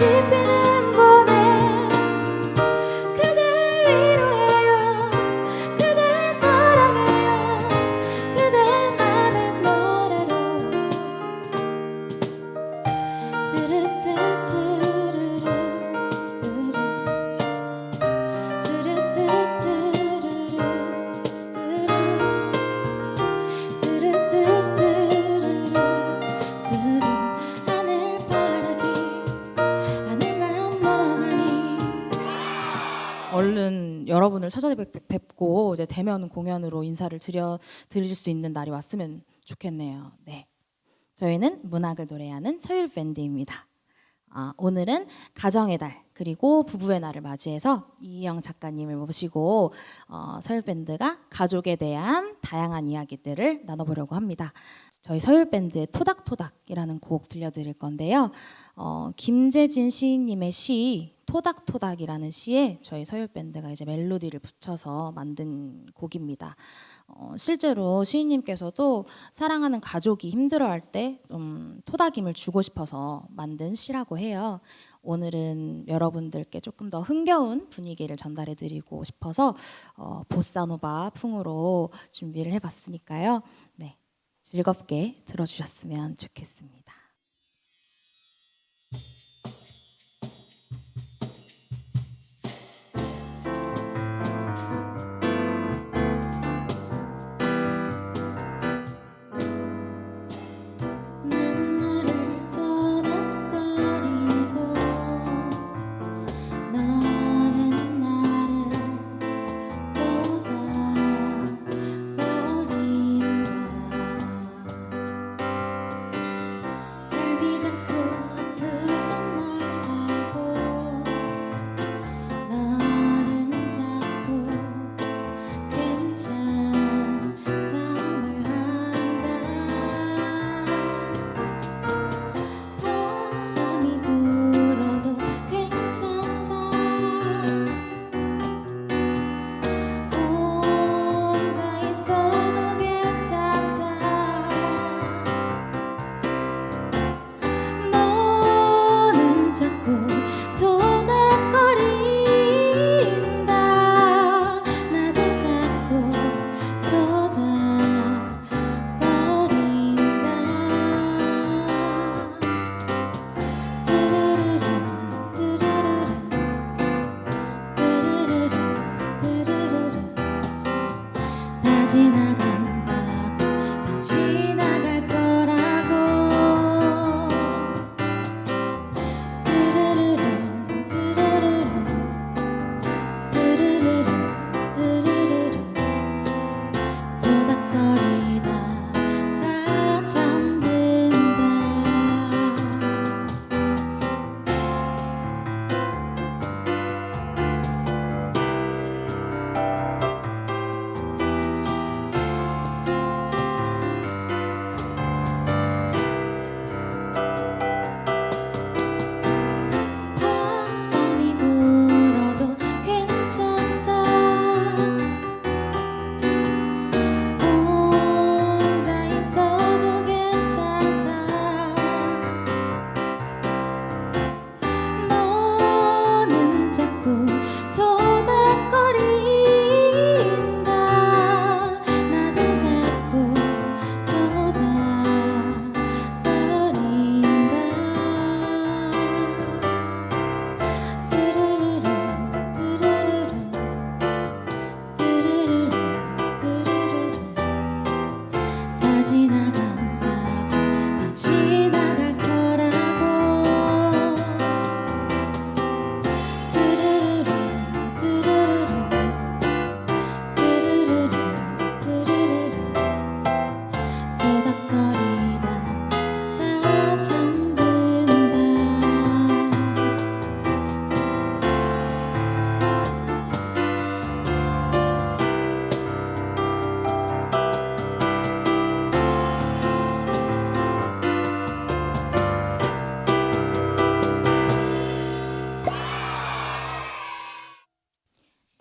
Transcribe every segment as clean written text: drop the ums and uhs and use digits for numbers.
씹히는 봄에 그댈 위로해요. 그댈 사랑해요. 그대만의 노래로 얼른 여러분을 찾아뵙고 이제 대면 공연으로 인사를 드릴 수 있는 날이 왔으면 좋겠네요. 네, 저희는 문학을 노래하는 서율 밴드입니다. 오늘은 가정의 달 그리고 부부의 날을 맞이해서 이희영 작가님을 모시고 서율 밴드가 가족에 대한 다양한 이야기들을 나눠보려고 합니다. 저희 서율 밴드의 토닥토닥이라는 곡 들려드릴 건데요. 김재진 시인님의 시 토닥토닥이라는 시에 저희 서율 밴드가 이제 멜로디를 붙여서 만든 곡입니다. 실제로 시인님께서도 사랑하는 가족이 힘들어할 때 토닥임을 주고 싶어서 만든 시라고 해요. 오늘은 여러분들께 조금 더 흥겨운 분위기를 전달해드리고 싶어서 보사노바 풍으로 준비를 해봤으니까요. 네, 즐겁게 들어주셨으면 좋겠습니다.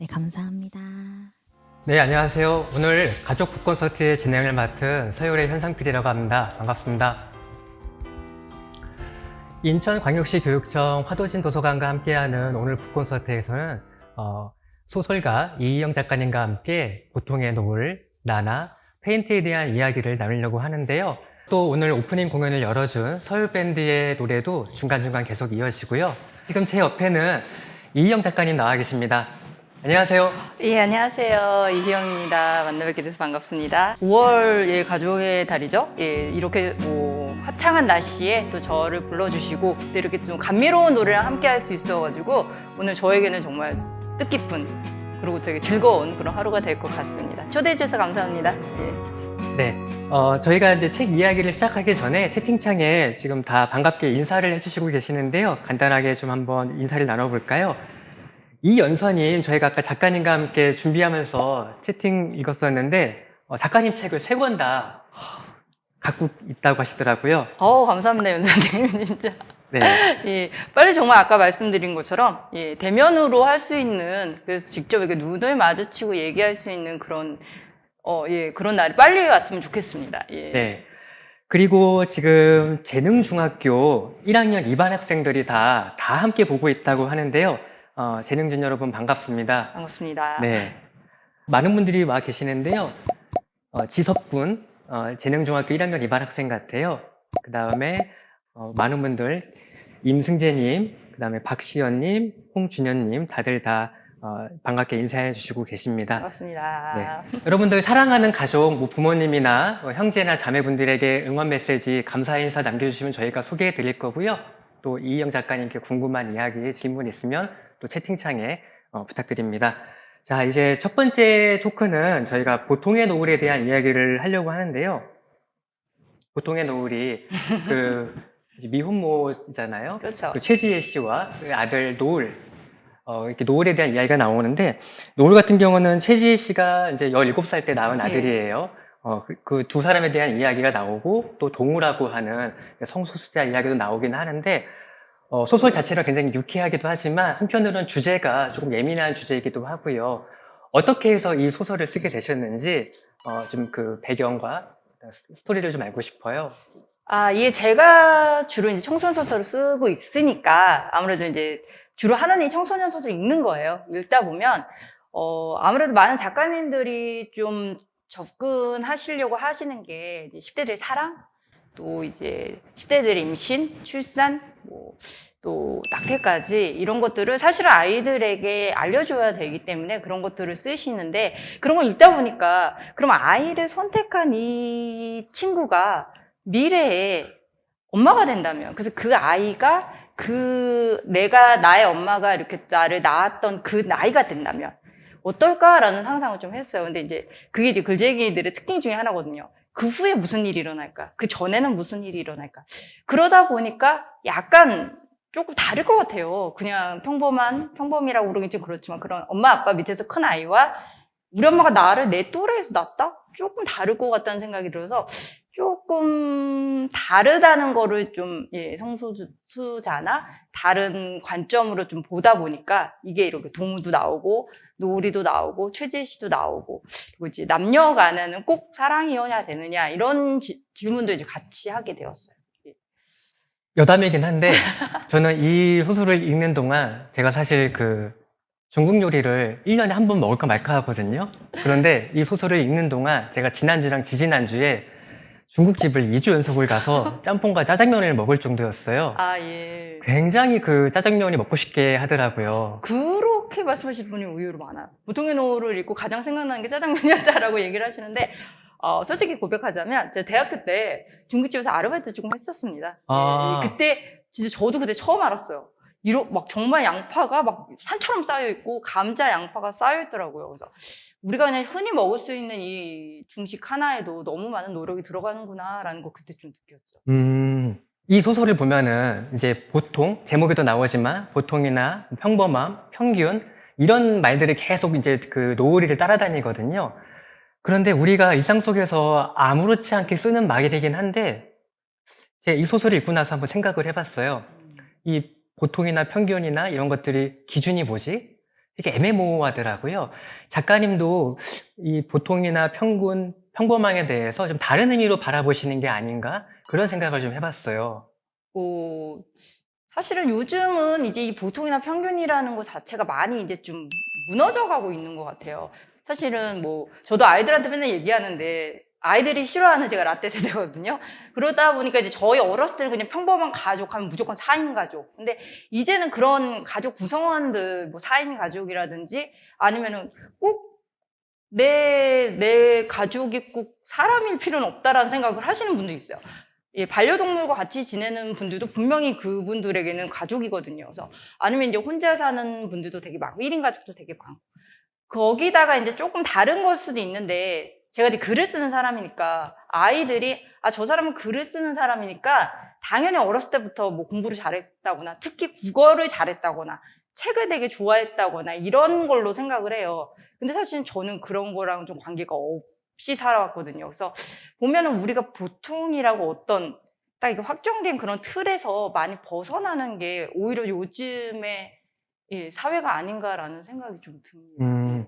네, 감사합니다. 네, 안녕하세요. 오늘 가족 북콘서트의 진행을 맡은 서율의 현상필이라고 합니다. 반갑습니다. 인천광역시 교육청 화도진 도서관과 함께하는 오늘 북콘서트에서는 소설가 이희영 작가님과 함께 보통의 노을, 나나, 페인트에 대한 이야기를 나누려고 하는데요. 또 오늘 오프닝 공연을 열어준 서울밴드의 노래도 중간중간 계속 이어지고요. 지금 제 옆에는 이희영 작가님 나와 계십니다. 안녕하세요. 예, 안녕하세요. 이희영입니다. 만나뵙게 돼서 반갑습니다. 5월 예, 가족의 달이죠. 예, 이렇게 뭐 화창한 날씨에 또 저를 불러주시고 또 이렇게 좀 감미로운 노래랑 함께 할 수 있어가지고 오늘 저에게는 정말 뜻깊은 그리고 되게 즐거운 그런 하루가 될 것 같습니다. 초대해 주셔서 감사합니다. 예. 네, 저희가 이제 책 이야기를 시작하기 전에 채팅창에 지금 다 반갑게 인사를 해주시고 계시는데요. 간단하게 좀 한번 인사를 나눠볼까요? 이연서님, 저희가 아까 작가님과 함께 준비하면서 채팅 읽었었는데 작가님 책을 3권 다 갖고 있다고 하시더라고요. 감사합니다, 연사님. 진짜. 네, 예, 빨리 정말 아까 말씀드린 것처럼 예, 대면으로 할 수 있는 그래서 직접 이렇게 눈을 마주치고 얘기할 수 있는 그런 예, 그런 날이 빨리 왔으면 좋겠습니다. 예. 네. 그리고 지금 재능중학교 1학년 2반 학생들이 다 함께 보고 있다고 하는데요. 재능진 여러분 반갑습니다. 반갑습니다. 네. 많은 분들이 와 계시는데요. 지섭군, 재능중학교 1학년 2반 학생 같아요. 그 다음에, 많은 분들, 임승재님, 그 다음에 박시연님, 홍준현님, 다들 다, 반갑게 인사해 주시고 계십니다. 반갑습니다. 네. 여러분들 사랑하는 가족, 뭐 부모님이나 형제나 자매분들에게 응원 메시지, 감사 인사 남겨주시면 저희가 소개해 드릴 거고요. 또 이희영 작가님께 궁금한 이야기, 질문 있으면 또 채팅창에 부탁드립니다. 자, 이제 첫 번째 토크는 저희가 보통의 노을에 대한 이야기를 하려고 하는데요. 보통의 노을이 그 미혼모잖아요. 그렇죠. 그 최지혜 씨와 그 아들 노을, 이렇게 노을에 대한 이야기가 나오는데, 노을 같은 경우는 최지혜 씨가 이제 17살 때 낳은 아들이에요. 그 두 사람에 대한 이야기가 나오고, 또 동우라고 하는 성소수자 이야기도 나오긴 하는데, 소설 자체는 굉장히 유쾌하기도 하지만, 한편으로는 주제가 조금 예민한 주제이기도 하고요. 어떻게 해서 이 소설을 쓰게 되셨는지, 좀 그 배경과 스토리를 좀 알고 싶어요. 예, 제가 주로 이제 청소년 소설을 쓰고 있으니까 아무래도 이제 주로 하는 이 청소년 소설 읽는 거예요. 읽다 보면, 아무래도 많은 작가님들이 좀 접근하시려고 하시는 게 이제 10대들의 사랑, 또 이제 10대들의 임신, 출산, 또 낙태까지 이런 것들을 사실은 아이들에게 알려줘야 되기 때문에 그런 것들을 쓰시는데 그런 걸 읽다 보니까 그럼 아이를 선택한 이 친구가 미래에 엄마가 된다면 그래서 그 아이가 나의 엄마가 이렇게 나를 낳았던 그 나이가 된다면 어떨까라는 상상을 좀 했어요. 근데 이제 그게 이제 글쟁이들의 특징 중에 하나거든요. 그 후에 무슨 일이 일어날까? 그 전에는 무슨 일이 일어날까? 그러다 보니까 약간 조금 다를 것 같아요. 그냥 평범이라고 부르긴 좀 그렇지만 그런 엄마 아빠 밑에서 큰 아이와 우리 엄마가 나를 내 또래에서 낳았다? 조금 다를 것 같다는 생각이 들어서 조금 다르다는 거를 좀 성소수자나 다른 관점으로 좀 보다 보니까 이게 이렇게 동우도 나오고 노을이도 나오고 최지혜 씨도 나오고 그리고 이제 남녀 간에는 꼭 사랑이어야 되느냐 이런 질문도 이제 같이 하게 되었어요. 여담이긴 한데 저는 이 소설을 읽는 동안 제가 사실 그 중국 요리를 1년에 한 번 먹을까 말까 하거든요. 그런데 이 소설을 읽는 동안 제가 지난주랑 지지난주에 중국집을 2주 연속을 가서 짬뽕과 짜장면을 먹을 정도였어요. 예. 굉장히 그 짜장면이 먹고 싶게 하더라고요. 그렇게 말씀하실 분이 의외로 많아요. 보통의 노을을 읽고 가장 생각나는 게 짜장면이었다라고 얘기를 하시는데 솔직히 고백하자면 제가 대학교 때 중국집에서 아르바이트 조금 했었습니다. 그때 진짜 저도 그때 처음 알았어요. 막 정말 양파가 막 산처럼 쌓여 있고 감자 양파가 쌓여 있더라고요. 그래서 우리가 그냥 흔히 먹을 수 있는 이 중식 하나에도 너무 많은 노력이 들어가는구나라는 거 그때 좀 느꼈죠. 이 소설을 보면은 이제 보통 제목에도 나오지만 보통이나 평범함, 평균 이런 말들이 계속 이제 그 노을이를 따라다니거든요. 그런데 우리가 일상 속에서 아무렇지 않게 쓰는 말이긴 한데 제가 이 소설을 읽고 나서 한번 생각을 해봤어요. 이 보통이나 평균이나 이런 것들이 기준이 뭐지? 이게 애매모호하더라고요. 작가님도 이 보통이나 평균, 평범함에 대해서 좀 다른 의미로 바라보시는 게 아닌가? 그런 생각을 좀 해봤어요. 사실은 요즘은 이제 이 보통이나 평균이라는 것 자체가 많이 이제 좀 무너져 가고 있는 것 같아요. 사실은 뭐, 저도 아이들한테 맨날 얘기하는데, 아이들이 싫어하는 제가 라떼 세대거든요. 그러다 보니까 이제 저희 어렸을 때는 그냥 평범한 가족 하면 무조건 4인 가족. 근데 이제는 그런 가족 구성원들, 뭐 4인 가족이라든지 아니면은 꼭 내 가족이 꼭 사람일 필요는 없다라는 생각을 하시는 분도 있어요. 예, 반려동물과 같이 지내는 분들도 분명히 그분들에게는 가족이거든요. 그래서 아니면 이제 혼자 사는 분들도 되게 많고, 1인 가족도 되게 많고. 거기다가 이제 조금 다른 걸 수도 있는데, 제가 이제 글을 쓰는 사람이니까, 아이들이, 아, 저 사람은 글을 쓰는 사람이니까, 당연히 어렸을 때부터 뭐 공부를 잘했다거나, 특히 국어를 잘했다거나, 책을 되게 좋아했다거나, 이런 걸로 생각을 해요. 근데 사실 저는 그런 거랑 좀 관계가 없이 살아왔거든요. 그래서 보면은 우리가 보통이라고 어떤 딱 이게 확정된 그런 틀에서 많이 벗어나는 게 오히려 요즘에 예, 사회가 아닌가라는 생각이 좀 듭니다. 음,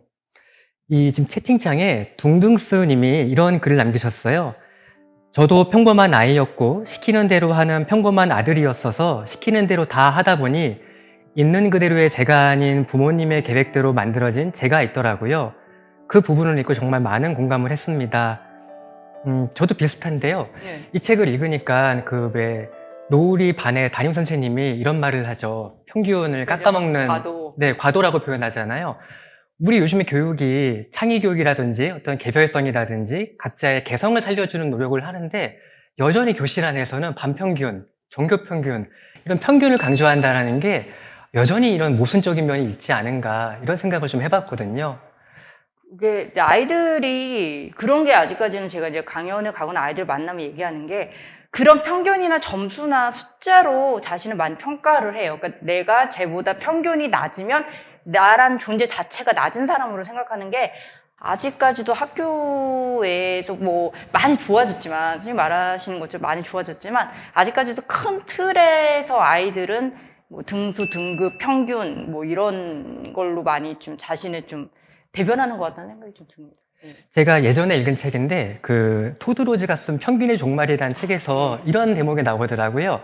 이 지금 채팅창에 둥둥스님이 이런 글을 남기셨어요. 저도 평범한 아이였고 시키는 대로 하는 평범한 아들이었어서 시키는 대로 다 하다 보니 있는 그대로의 제가 아닌 부모님의 계획대로 만들어진 제가 있더라고요. 그 부분을 읽고 정말 많은 공감을 했습니다. 저도 비슷한데요. 네. 이 책을 읽으니까 그 왜 노을이 반의 담임 선생님이 이런 말을 하죠. 평균을 깎아먹는 과도. 네, 과도라고 표현하잖아요. 우리 요즘의 교육이 창의 교육이라든지 어떤 개별성이라든지 각자의 개성을 살려주는 노력을 하는데 여전히 교실 안에서는 반평균, 종교평균 이런 평균을 강조한다는 게 여전히 이런 모순적인 면이 있지 않은가 이런 생각을 좀 해봤거든요. 이게 이제 아이들이 그런 게 아직까지는 제가 이제 강연을 가거나 아이들 만나면 얘기하는 게 그런 편견이나 점수나 숫자로 자신을 많이 평가를 해요. 그러니까 내가 쟤보다 평균이 낮으면 나란 존재 자체가 낮은 사람으로 생각하는 게 아직까지도 학교에서 뭐 많이 좋아졌지만 선생님 말하시는 것처럼 많이 좋아졌지만 아직까지도 큰 틀에서 아이들은 뭐 등수, 등급, 평균 뭐 이런 걸로 많이 좀 자신을 좀 대변하는 것 같다는 생각이 좀 듭니다. 제가 예전에 읽은 책인데 그 토드로즈가 쓴 평균의 종말이라는 책에서 이런 대목이 나오더라고요.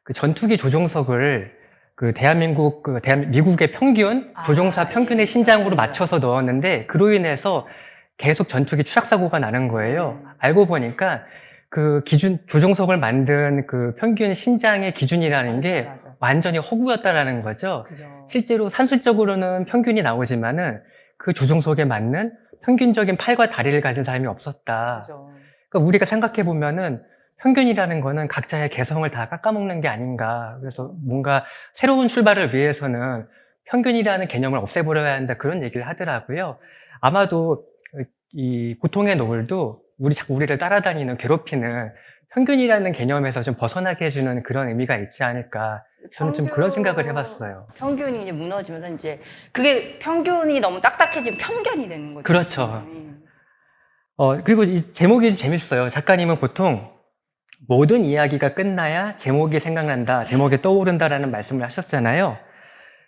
그 전투기 조종석을 그 대한민국 미국의 평균 조종사 평균의 신장으로 맞춰서 넣었는데 그로 인해서 계속 전투기 추락 사고가 나는 거예요. 알고 보니까 그 기준 조종석을 만든 그 평균 신장의 기준이라는 게 맞아. 완전히 허구였다라는 거죠. 그죠. 실제로 산술적으로는 평균이 나오지만은 그 조종석에 맞는 평균적인 팔과 다리를 가진 사람이 없었다. 그죠. 그러니까 우리가 생각해 보면은 평균이라는 거는 각자의 개성을 다 깎아먹는 게 아닌가. 그래서 뭔가 새로운 출발을 위해서는 평균이라는 개념을 없애버려야 한다. 그런 얘기를 하더라고요. 아마도 이 보통의 노을도 자꾸 우리를 따라다니는 괴롭히는 평균이라는 개념에서 좀 벗어나게 해주는 그런 의미가 있지 않을까. 저는 좀 그런 생각을 해봤어요. 평균이 이제 무너지면서 이제 그게 평균이 너무 딱딱해지면 편견이 되는 거죠. 그렇죠. 그리고 이 제목이 좀 재밌어요. 작가님은 보통 모든 이야기가 끝나야 제목이 생각난다, 제목이 떠오른다라는 말씀을 하셨잖아요.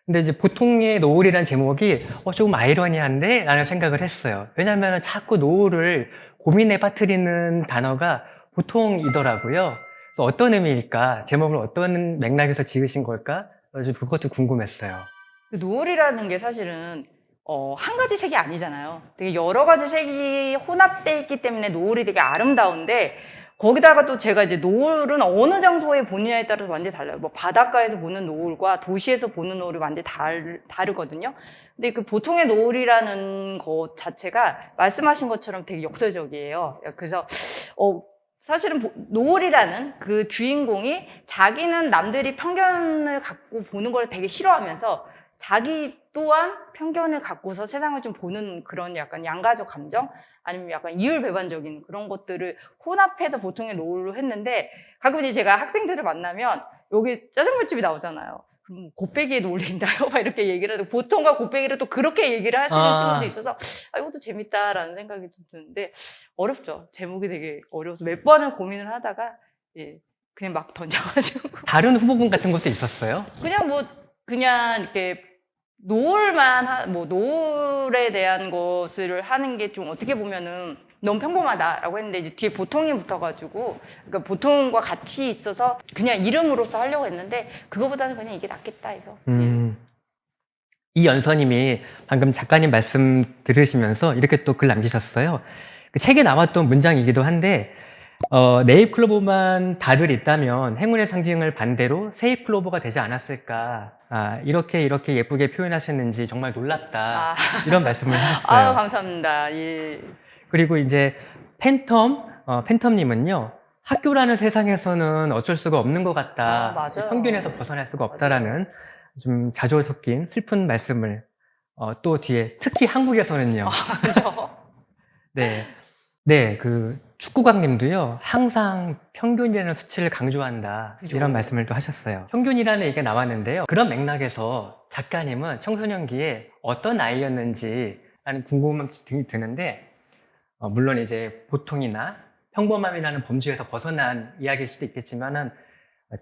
근데 이제 보통의 노을이라는 제목이 조금 아이러니한데? 라는 생각을 했어요. 왜냐하면 자꾸 노을을 고민에 빠뜨리는 단어가 보통이더라고요. 그래서 어떤 의미일까? 제목을 어떤 맥락에서 지으신 걸까? 좀 그것도 궁금했어요. 그 노을이라는 게 사실은 한 가지 색이 아니잖아요. 되게 여러 가지 색이 혼합되어 있기 때문에 노을이 되게 아름다운데 거기다가 또 제가 이제 노을은 어느 장소에 보느냐에 따라서 완전히 달라요. 뭐 바닷가에서 보는 노을과 도시에서 보는 노을이 완전히 다르거든요. 근데 그 보통의 노을이라는 것 자체가 말씀하신 것처럼 되게 역설적이에요. 그래서 사실은 노을이라는 그 주인공이 자기는 남들이 편견을 갖고 보는 걸 되게 싫어하면서 자기 또한 편견을 갖고서 세상을 좀 보는 그런 약간 양가적 감정 아니면 약간 이율배반적인 그런 것들을 혼합해서 보통의 노을로 했는데 가끔 이제 제가 학생들을 만나면 여기 짜장면집이 나오잖아요. 그럼 곱빼기의 노을인가요? 막 이렇게 얘기를 하고 보통과 곱빼기를 또 그렇게 얘기를 하시는 친구도 있어서 이것도 재밌다라는 생각이 좀 드는데 어렵죠. 제목이 되게 어려워서 몇 번을 고민을 하다가 예, 그냥 막 던져가지고 다른 후보군 같은 것도 있었어요? 그냥 이렇게 노을에 대한 것을 하는 게 좀 어떻게 보면은 너무 평범하다라고 했는데 이제 뒤에 보통이 붙어가지고 그러니까 보통과 같이 있어서 그냥 이름으로서 하려고 했는데 그거보다는 그냥 이게 낫겠다 해서 이연서님이 방금 작가님 말씀 들으시면서 이렇게 또 글 남기셨어요. 그 책에 나왔던 문장이기도 한데 네잎클로버만 다들 있다면 행운의 상징을 반대로 세잎클로버가 되지 않았을까. 이렇게 예쁘게 표현하셨는지 정말 놀랍다. 이런 말씀을 하셨어요. 아 감사합니다. 예. 그리고 이제 팬텀님은요. 학교라는 세상에서는 어쩔 수가 없는 것 같다. 맞아요. 평균에서 벗어날 수가 없다라는 좀 자조 섞인 슬픈 말씀을 또 뒤에 특히 한국에서는요. 그죠? 네. 네, 그 축구광님도요. 항상 평균이라는 수치를 강조한다. 그죠. 이런 말씀을 또 하셨어요. 평균이라는 얘기가 나왔는데요. 그런 맥락에서 작가님은 청소년기에 어떤 아이였는지 라는 궁금함이 드는데 물론 이제 보통이나 평범함이라는 범주에서 벗어난 이야기일 수도 있겠지만은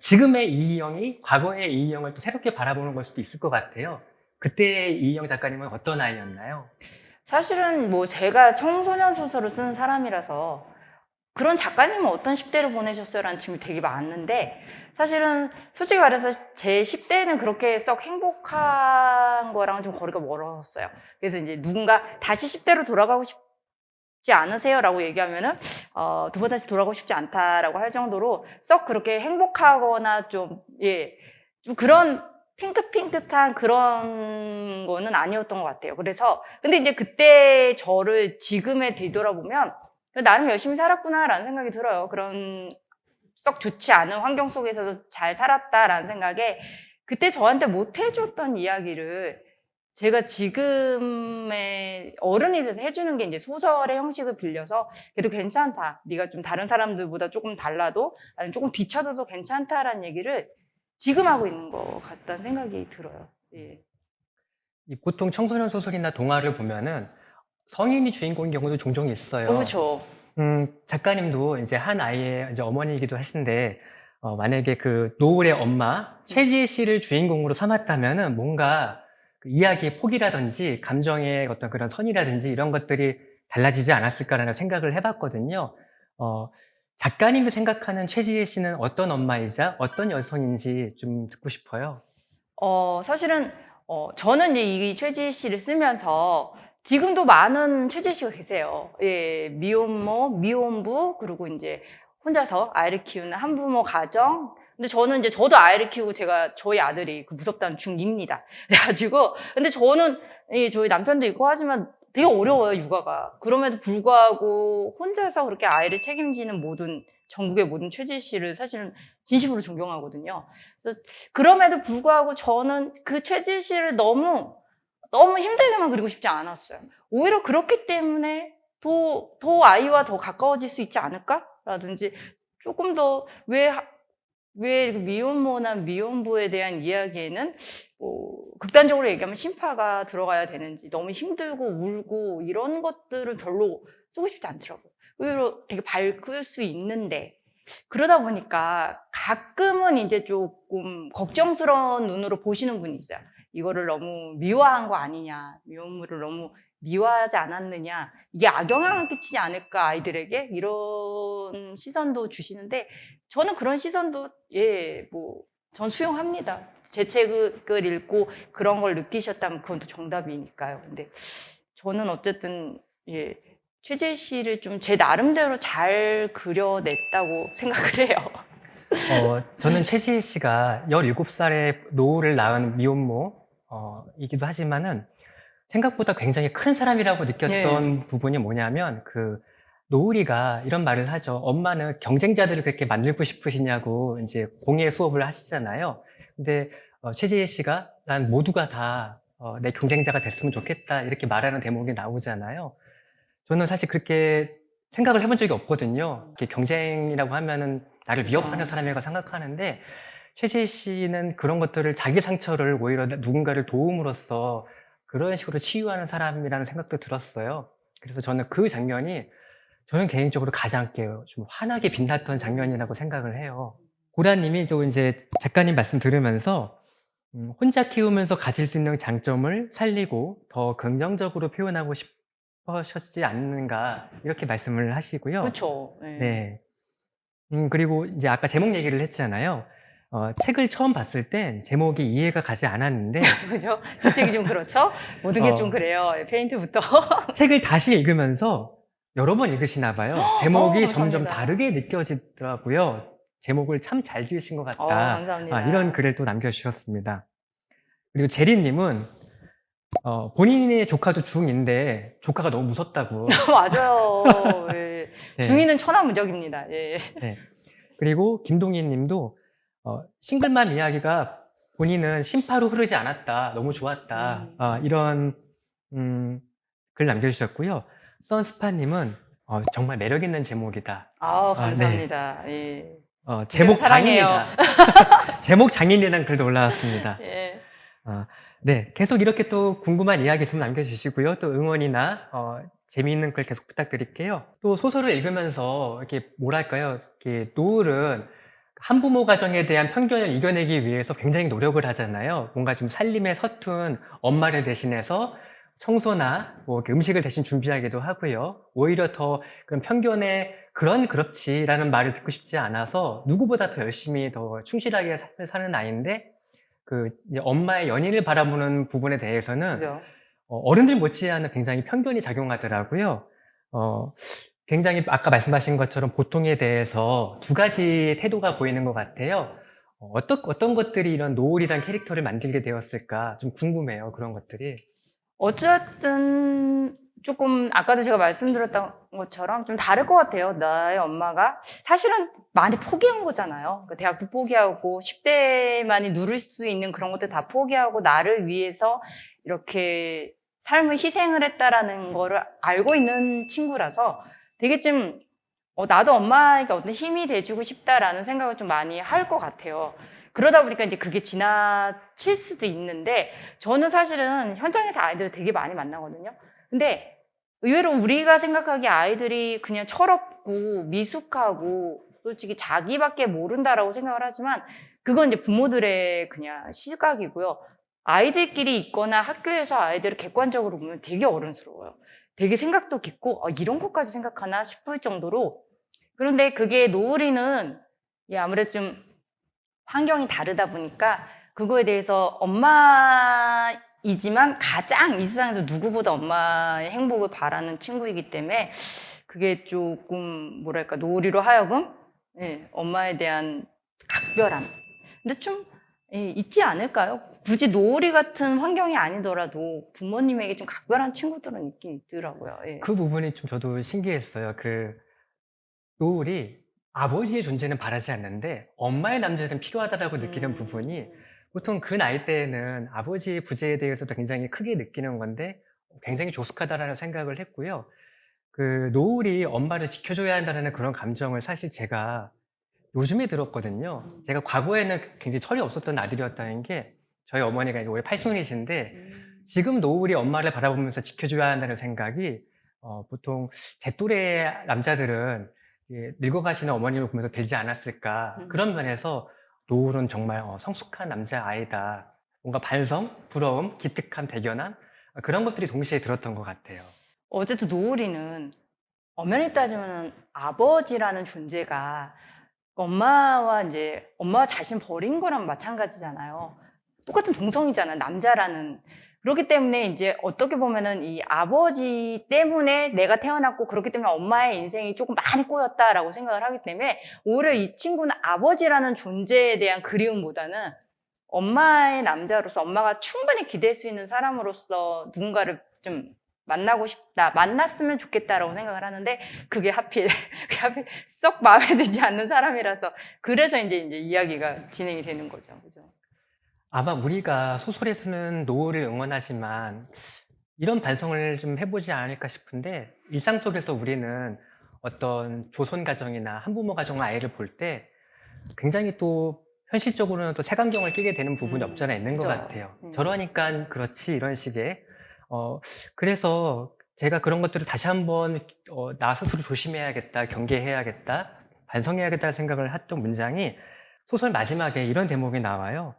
지금의 이희영이 과거의 이희영을 또 새롭게 바라보는 걸 수도 있을 것 같아요. 그때의 이희영 작가님은 어떤 아이였나요? 사실은 뭐 제가 청소년 소설을 쓰는 사람이라서 그런 작가님은 어떤 10대를 보내셨어요? 라는 질문이 되게 많은데 사실은 솔직히 말해서 제 10대는 그렇게 썩 행복한 거랑 좀 거리가 멀었어요. 그래서 이제 누군가 다시 10대로 돌아가고 싶지 않으세요? 라고 얘기하면은 두 번 다시 돌아가고 싶지 않다라고 할 정도로 썩 그렇게 행복하거나 좀 그런 핑크핑크한 그런 거는 아니었던 것 같아요. 그래서 근데 이제 그때 저를 지금에 뒤돌아보면 나름 열심히 살았구나라는 생각이 들어요. 그런 썩 좋지 않은 환경 속에서도 잘 살았다라는 생각에 그때 저한테 못 해줬던 이야기를 제가 지금의 어른이 돼서 해주는 게 이제 소설의 형식을 빌려서 그래도 괜찮다. 네가 좀 다른 사람들보다 조금 달라도 아니면 조금 뒤쳐져도 괜찮다라는 얘기를 지금 하고 있는 것 같다는 생각이 들어요. 예. 보통 청소년 소설이나 동화를 보면은 성인이 주인공인 경우도 종종 있어요. 그렇죠. 작가님도 이제 한 아이의 이제 어머니이기도 하신데, 만약에 그 노을의 엄마, 최지혜 씨를 주인공으로 삼았다면은 뭔가 그 이야기의 폭이라든지 감정의 어떤 그런 선이라든지 이런 것들이 달라지지 않았을까라는 생각을 해봤거든요. 작가님이 생각하는 최지혜 씨는 어떤 엄마이자 어떤 여성인지 좀 듣고 싶어요. 사실은 저는 이제 이 최지혜 씨를 쓰면서 지금도 많은 최지혜 씨가 계세요. 예, 미혼모, 미혼부, 그리고 이제 혼자서 아이를 키우는 한부모 가정. 근데 저는 이제 저도 아이를 키우고 저희 아들이 그 무섭다는 중2입니다. 그래가지고, 근데 저는 저희 남편도 있고 하지만 되게 어려워요, 육아가. 그럼에도 불구하고 혼자서 그렇게 아이를 책임지는 전국의 모든 최지혜 씨를 사실은 진심으로 존경하거든요. 그래서 그럼에도 불구하고 저는 그 최지혜 씨를 너무 힘들게만 그리고 싶지 않았어요. 오히려 그렇기 때문에 더 아이와 더 가까워질 수 있지 않을까라든지 조금 더 왜 미혼모나 미혼부에 대한 이야기에는 극단적으로 얘기하면 심파가 들어가야 되는지 너무 힘들고 울고 이런 것들을 별로 쓰고 싶지 않더라고요. 오히려 되게 밝을 수 있는데 그러다 보니까 가끔은 이제 조금 걱정스러운 눈으로 보시는 분이 있어요. 이거를 너무 미화한 거 아니냐, 미혼모를 너무 미화하지 않았느냐, 이게 악영향을 끼치지 않을까 아이들에게 이런 시선도 주시는데 저는 그런 시선도 전 수용합니다. 제 책을 읽고 그런 걸 느끼셨다면 그건 또 정답이니까요. 근데 저는 어쨌든 최재 씨를 좀 제 나름대로 잘 그려냈다고 생각을 해요. 저는 최지혜 씨가 17살에 노후를 낳은 미혼모이기도 하지만은 생각보다 굉장히 큰 사람이라고 느꼈던 부분이 뭐냐면 노을이가 이런 말을 하죠. 엄마는 경쟁자들을 그렇게 만들고 싶으시냐고 이제 공예 수업을 하시잖아요. 근데 최지혜 씨가 난 모두가 다 내 경쟁자가 됐으면 좋겠다 이렇게 말하는 대목이 나오잖아요. 저는 사실 그렇게 생각을 해본 적이 없거든요. 이렇게 경쟁이라고 하면은 나를 위협하는 사람이라고 생각하는데 최지혜 씨는 그런 것들을 자기 상처를 오히려 누군가를 도움으로써 그런 식으로 치유하는 사람이라는 생각도 들었어요. 그래서 저는 그 장면이 저는 개인적으로 가장 좀 환하게 빛났던 장면이라고 생각을 해요. 고라님이 또 이제 작가님 말씀 들으면서 혼자 키우면서 가질 수 있는 장점을 살리고 더 긍정적으로 표현하고 싶으셨지 않는가 이렇게 말씀을 하시고요. 그렇죠. 네. 네. 그리고 이제 아까 제목 얘기를 했잖아요. 책을 처음 봤을 땐 제목이 이해가 가지 않았는데 그죠? 주책이 좀 그렇죠? 모든 게 좀 어, 그래요. 페인트부터. 책을 다시 읽으면서 여러 번 읽으시나 봐요. 제목이 점점 감사합니다. 다르게 느껴지더라고요. 제목을 참 잘 지으신 것 같다. 감사합니다. 이런 글을 또 남겨주셨습니다. 그리고 제리님은 본인의 조카도 중2인데 조카가 너무 무섭다고. 맞아요. 예. 네. 중이는 천하무적입니다. 예. 네. 그리고 김동희 님도 싱글맘 이야기가 본인은 심파로 흐르지 않았다. 너무 좋았다. 이런 글 남겨주셨고요. 선스파님은 정말 매력 있는 제목이다. 네. 감사합니다. 예. 제목 사랑해요. 장인이다. 제목 장인이라는 글도 올라왔습니다. 예. 네, 계속 이렇게 또 궁금한 이야기 있으면 남겨주시고요. 또 응원이나 재미있는 글 계속 부탁드릴게요. 또 소설을 읽으면서 이렇게 뭐랄까요? 이렇게 노을은 한부모 가정에 대한 편견을 이겨내기 위해서 굉장히 노력을 하잖아요. 뭔가 좀 살림에 서툰 엄마를 대신해서 청소나 뭐 이렇게 음식을 대신 준비하기도 하고요. 오히려 더 그런 편견에 그렇지라는 말을 듣고 싶지 않아서 누구보다 더 열심히 더 충실하게 삶을 사는 아이인데 이제 엄마의 연인을 바라보는 부분에 대해서는 그죠. 어른들 못지않은 굉장히 편견이 작용하더라고요. 굉장히 아까 말씀하신 것처럼 보통에 대해서 두 가지 태도가 보이는 것 같아요. 어떤 것들이 이런 노을이란 캐릭터를 만들게 되었을까 좀 궁금해요. 그런 것들이. 어쨌든 조금 아까도 제가 말씀드렸던 것처럼 좀 다를 것 같아요. 나의 엄마가 사실은 많이 포기한 거잖아요. 그 대학도 포기하고 10대만이 누릴 수 있는 그런 것들 다 포기하고 나를 위해서 이렇게 삶을 희생을 했다라는 거를 알고 있는 친구라서 되게 좀 나도 엄마에게 어떤 힘이 돼주고 싶다라는 생각을 좀 많이 할 것 같아요. 그러다 보니까 이제 그게 지나칠 수도 있는데 저는 사실은 현장에서 아이들을 되게 많이 만나거든요. 근데 의외로 우리가 생각하기에 아이들이 그냥 철없고 미숙하고 솔직히 자기밖에 모른다라고 생각을 하지만 그건 이제 부모들의 그냥 시각이고요. 아이들끼리 있거나 학교에서 아이들을 객관적으로 보면 되게 어른스러워요. 되게 생각도 깊고 이런 것까지 생각하나 싶을 정도로. 그런데 그게 노을이는 아무래도 좀 환경이 다르다 보니까 그거에 대해서 엄마이지만 가장 이 세상에서 누구보다 엄마의 행복을 바라는 친구이기 때문에 그게 조금 뭐랄까 노을이로 하여금 엄마에 대한 각별함. 근데 좀 있지 않을까요? 굳이 노을이 같은 환경이 아니더라도 부모님에게 좀 각별한 친구들은 있긴 있더라고요. 예. 그 부분이 좀 저도 신기했어요. 노을이 아버지의 존재는 바라지 않는데 엄마의 남자는 필요하다라고 느끼는 부분이 보통 그 나이 때에는 아버지의 부재에 대해서도 굉장히 크게 느끼는 건데 굉장히 조숙하다라는 생각을 했고요. 노을이 엄마를 지켜줘야 한다는 그런 감정을 사실 제가 요즘에 들었거든요. 제가 과거에는 굉장히 철이 없었던 아들이었다는 게 저희 어머니가 이제 올해 8순이신데 지금 노을이 엄마를 바라보면서 지켜줘야 한다는 생각이 보통 제 또래 남자들은 늙어가시는 어머님을 보면서 들지 않았을까. 그런 면에서 노을은 정말 성숙한 남자아이다. 뭔가 반성, 부러움, 기특함, 대견함 그런 것들이 동시에 들었던 것 같아요. 어쨌든 노을이는 엄연히 따지면 아버지라는 존재가 엄마와 자신 버린 거랑 마찬가지잖아요. 똑같은 동성이잖아요. 남자라는. 그렇기 때문에 이제 어떻게 보면은 이 아버지 때문에 내가 태어났고 그렇기 때문에 엄마의 인생이 조금 많이 꼬였다라고 생각을 하기 때문에 오히려 이 친구는 아버지라는 존재에 대한 그리움보다는 엄마의 남자로서 엄마가 충분히 기댈 수 있는 사람으로서 누군가를 좀 만나고 싶다, 만났으면 좋겠다라고 생각을 하는데 그게 하필 썩 마음에 들지 않는 사람이라서 그래서 이제 이야기가 진행이 되는 거죠. 그죠? 아마 우리가 소설에서는 노을을 응원하지만 이런 반성을 좀 해보지 않을까 싶은데 일상 속에서 우리는 어떤 조선 가정이나 한부모 가정의 아이를 볼 때 굉장히 또 현실적으로는 또 색안경을 끼게 되는 부분이 없지 않아 있는 것 맞아요. 같아요. 저러니까 그렇지 이런 식의 그래서 제가 그런 것들을 다시 한번 나 스스로 조심해야겠다, 경계해야겠다, 반성해야겠다는 생각을 했던 문장이 소설 마지막에 이런 대목이 나와요.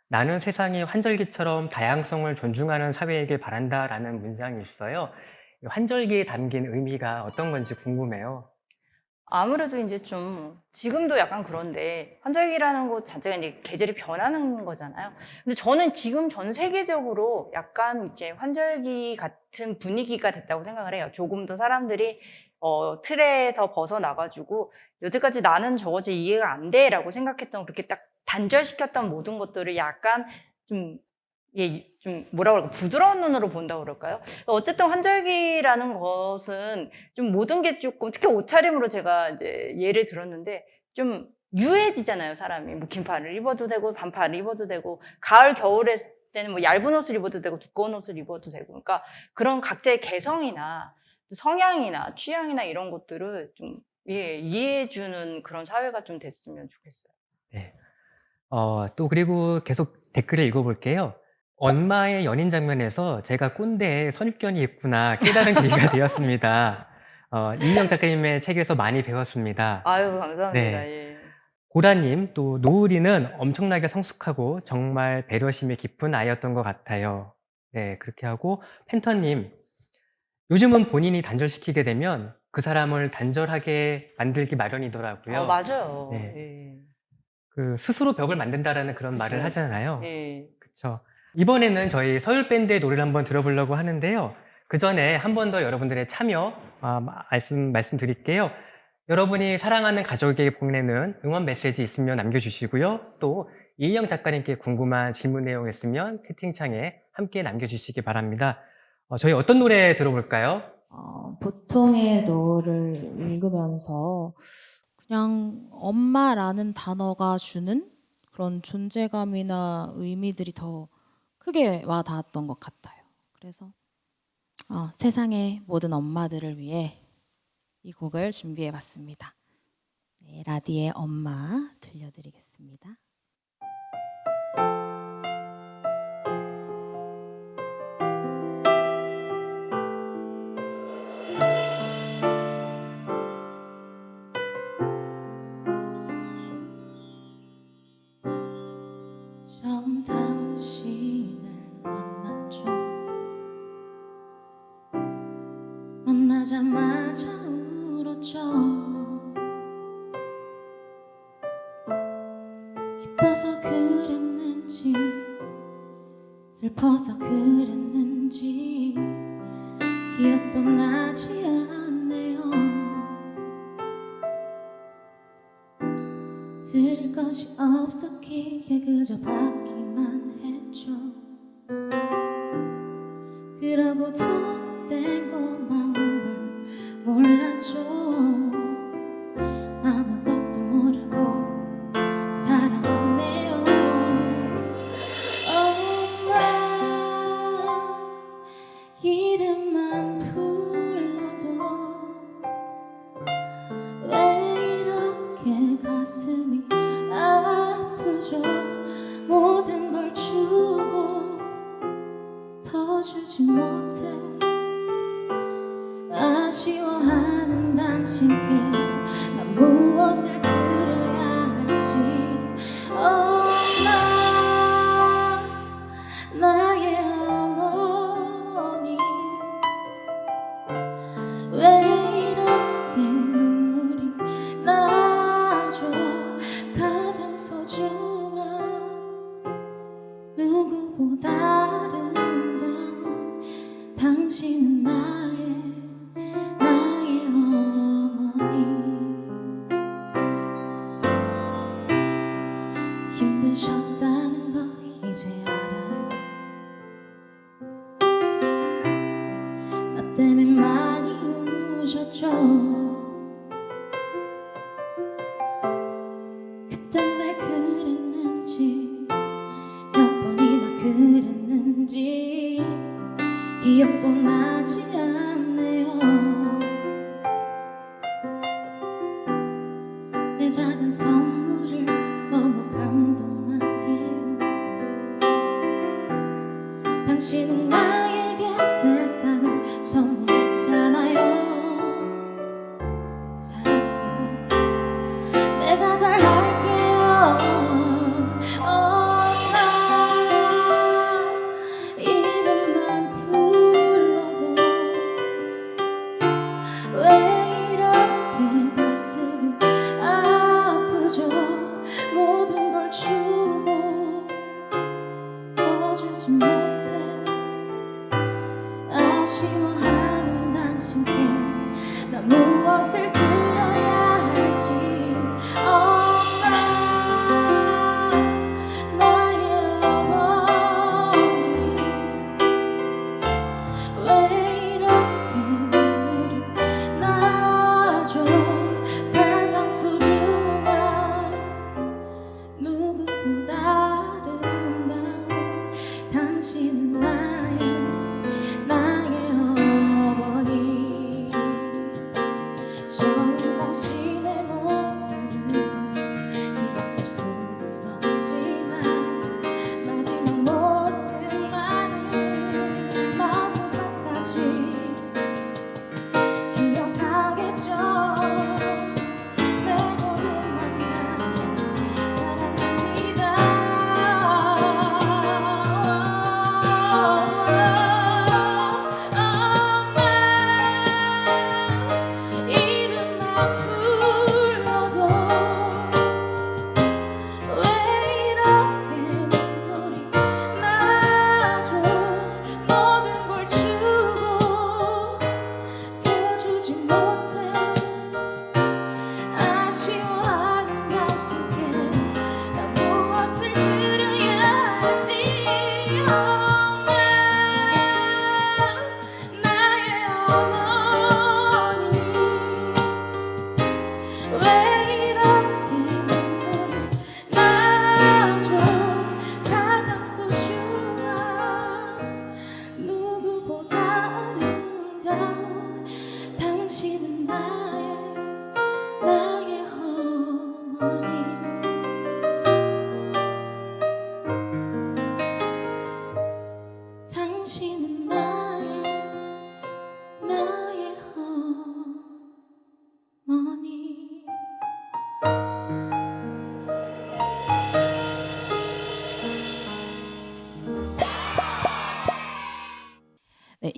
나는 세상이 환절기처럼 다양성을 존중하는 사회이길 바란다라는 문장이 있어요. 환절기에 담긴 의미가 어떤 건지 궁금해요. 아무래도 이제 좀 지금도 약간 그런데 환절기라는 것 자체가 이제 계절이 변하는 거잖아요. 근데 저는 지금 전 세계적으로 약간 이제 환절기 같은 분위기가 됐다고 생각을 해요. 조금 더 사람들이 틀에서 벗어나가지고 여태까지 나는 저거지 이해가 안 돼라고 생각했던 그렇게 딱 단절시켰던 모든 것들을 약간 좀 예, 좀 뭐라 그럴까 부드러운 눈으로 본다고 그럴까요? 어쨌든 환절기라는 것은 좀 모든 게 조금 특히 옷차림으로 제가 이제 예를 들었는데 좀 유해지잖아요, 사람이. 뭐 긴팔을 입어도 되고 반팔을 입어도 되고 가을 겨울에 때는 뭐 얇은 옷을 입어도 되고 두꺼운 옷을 입어도 되고 그러니까 그런 각자의 개성이나 또 성향이나 취향이나 이런 것들을 좀 예, 이해해 주는 그런 사회가 좀 됐으면 좋겠어요. 네. 또 그리고 계속 댓글을 읽어볼게요. 엄마의 연인 장면에서 제가 꼰대에 선입견이 있구나 깨달은 계기가 되었습니다. 이인영 작가님의 책에서 많이 배웠습니다. 아유, 감사합니다. 네. 예. 고라님, 또 노을이는 엄청나게 성숙하고 정말 배려심이 깊은 아이였던 것 같아요. 네, 그렇게 하고 펜터님, 요즘은 본인이 단절시키게 되면 그 사람을 단절하게 만들기 마련이더라고요. 맞아요. 네. 예. 그 스스로 벽을 만든다라는 그런 말을 그쵸. 하잖아요. 예. 그쵸. 이번에는 저희 서울 밴드의 노래를 한번 들어보려고 하는데요. 그 전에 한 번 더 여러분들의 참여 말씀드릴게요. 여러분이 사랑하는 가족에게 보내는 응원 메시지 있으면 남겨주시고요. 또 이인영 작가님께 궁금한 질문 내용 있으면 채팅창에 함께 남겨주시기 바랍니다. 저희 어떤 노래 들어볼까요? 보통의 노를 읽으면서 그냥 엄마라는 단어가 주는 그런 존재감이나 의미들이 더 크게 와 닿았던 것 같아요. 그래서 세상의 모든 엄마들을 위해 이 곡을 준비해 봤습니다. 네, 라디의 엄마 들려드리겠습니다. 처음 당신을 만났죠. 만나자마자 울었죠. 기뻐서 그랬는지 슬퍼서 그랬는지 기억도 나지 않네요. 들을 것이 없었기에 그저 받기만 했죠. 그러고도 그땐 고마움을 몰랐죠. 아무것도 모르고 살아왔네요. 엄마 이름만 불러도 왜 이렇게 가슴이 아프죠. 모든 걸 주고 더 주지 못해 아쉬워하는 당신께 난 무엇을 들어야 할지. 엄마 나의 어머니 왜 이렇게 눈물이 나죠. 가장 소중한 누구보다 아름다운 당신은 나의 어머니. 힘드셨다는 거 이제 알아요. 나 때문에 많이 우셨죠. 그땐 왜 그랬는지 몇 번이나 그랬는지 기억도 나지 않네요. 내 작은 선물을 너무 감동하세요. 당신은 나에게 세상을 선물했잖아요. 잘할게요. 내가 잘할게요. 엄마 이름만 불러도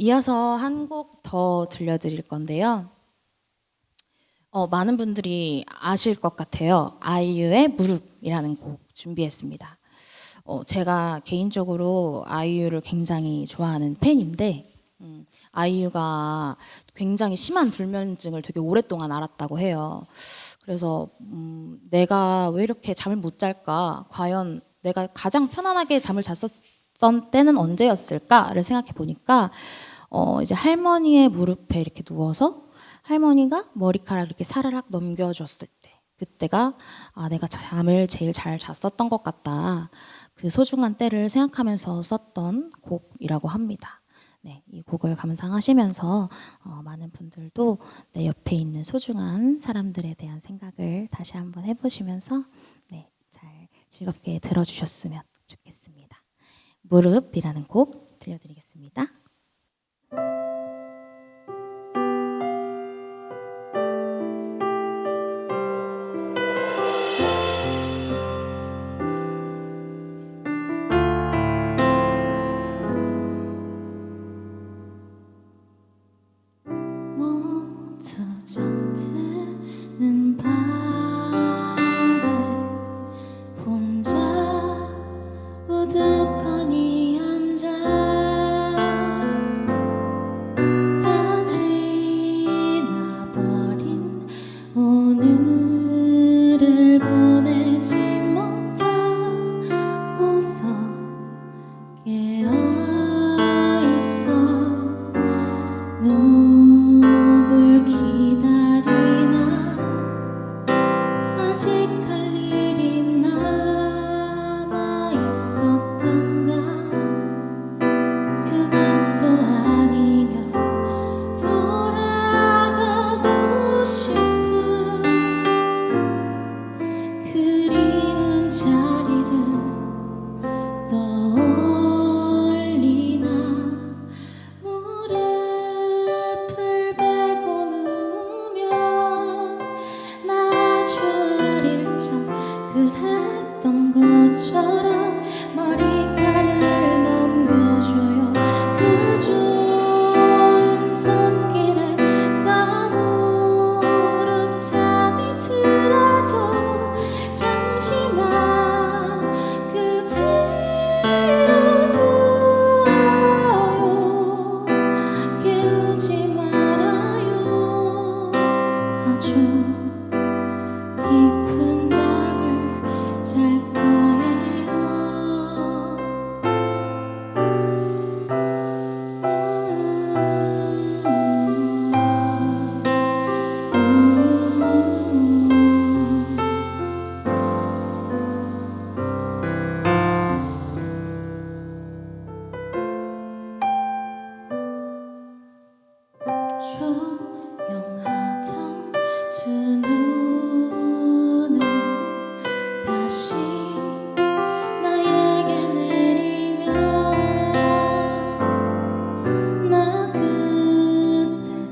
이어서 한 곡 더 들려드릴 건데요. 많은 분들이 아실 것 같아요. 아이유의 무릎이라는 곡 준비했습니다. 제가 개인적으로 아이유를 굉장히 좋아하는 팬인데 아이유가 굉장히 심한 불면증을 되게 오랫동안 앓았다고 해요. 그래서 내가 왜 이렇게 잠을 못 잘까? 과연 내가 가장 편안하게 잠을 잤었던 때는 언제였을까를 생각해 보니까 이제 할머니의 무릎에 이렇게 누워서 할머니가 머리카락 이렇게 사르륵 넘겨줬을 때 그때가 내가 잠을 제일 잘 잤었던 것 같다. 그 소중한 때를 생각하면서 썼던 곡이라고 합니다. 네, 이 곡을 감상하시면서 많은 분들도 내 옆에 있는 소중한 사람들에 대한 생각을 다시 한번 해보시면서 네, 잘 즐겁게 들어주셨으면 좋겠습니다. 무릎이라는 곡 들려드리겠습니다. 모두 잠드는 밤에 혼자 우두커니 앉아 다 지나버린 오늘을 보내지 못하고서 깨어있어 누굴 기다리나 아직 할 일이 남아있었던가 그것도 아니면 돌아가고 싶은 그리운 자리를 떠올리나 무릎을 베고 누우면 나 아주 어릴 적 그랬던 것처럼 머리카락을 넘겨줘요. 그 좋은 손길에 까무룩 잠이 들어도 잠시만 그대로 두어요. 깨우지 말아요. 아주 깊은 잠을 잘 거예요. 조용하던 두 눈을 다시 나에게 내리며 나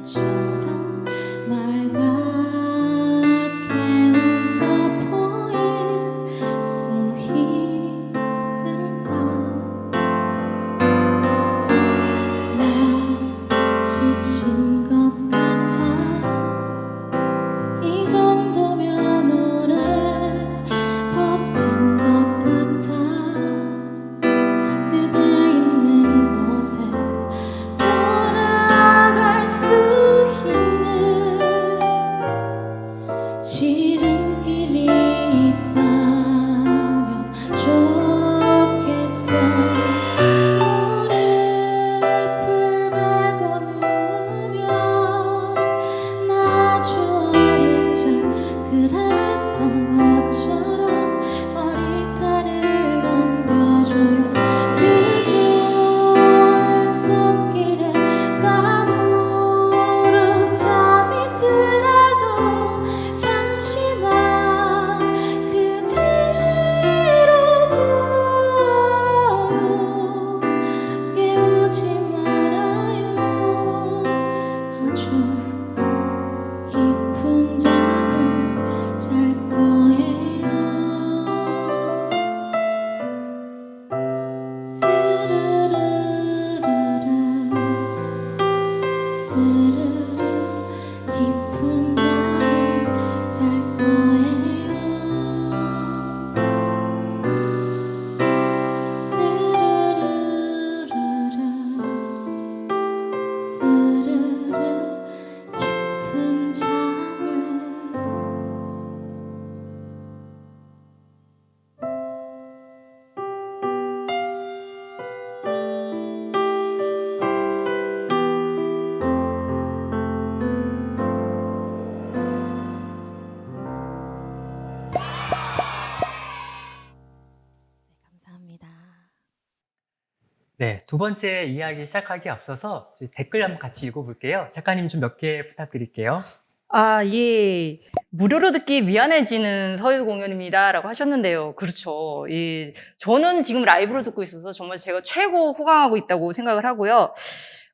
그때처럼 맑게 웃어 보일 수 있을까? 나 지친 것 같아. 이 정도면 오래 버틴 것 같아. 그대 있는 곳에 돌아갈 수 있는 지름길이 있다면 좋겠어. 무릎을 베고 누우면 나 아주 어릴 적 그랬던 것처럼 머리카락을 넘겨줘요. 그 좋은 손길에 까무룩 잠이 들어도 잠시만 그대로 두어요. 깨우지 말아요. 아주 깊은 잠을 잘 거예요. 네, 두 번째 이야기 시작하기에 앞서서 저희 댓글 한번 같이 읽어볼게요. 작가님 좀 몇 개 부탁드릴게요. 아, 예. 무료로 듣기 미안해지는 서유 공연입니다라고 하셨는데요. 그렇죠. 예. 저는 지금 라이브로 듣고 있어서 정말 제가 최고 호강하고 있다고 생각을 하고요.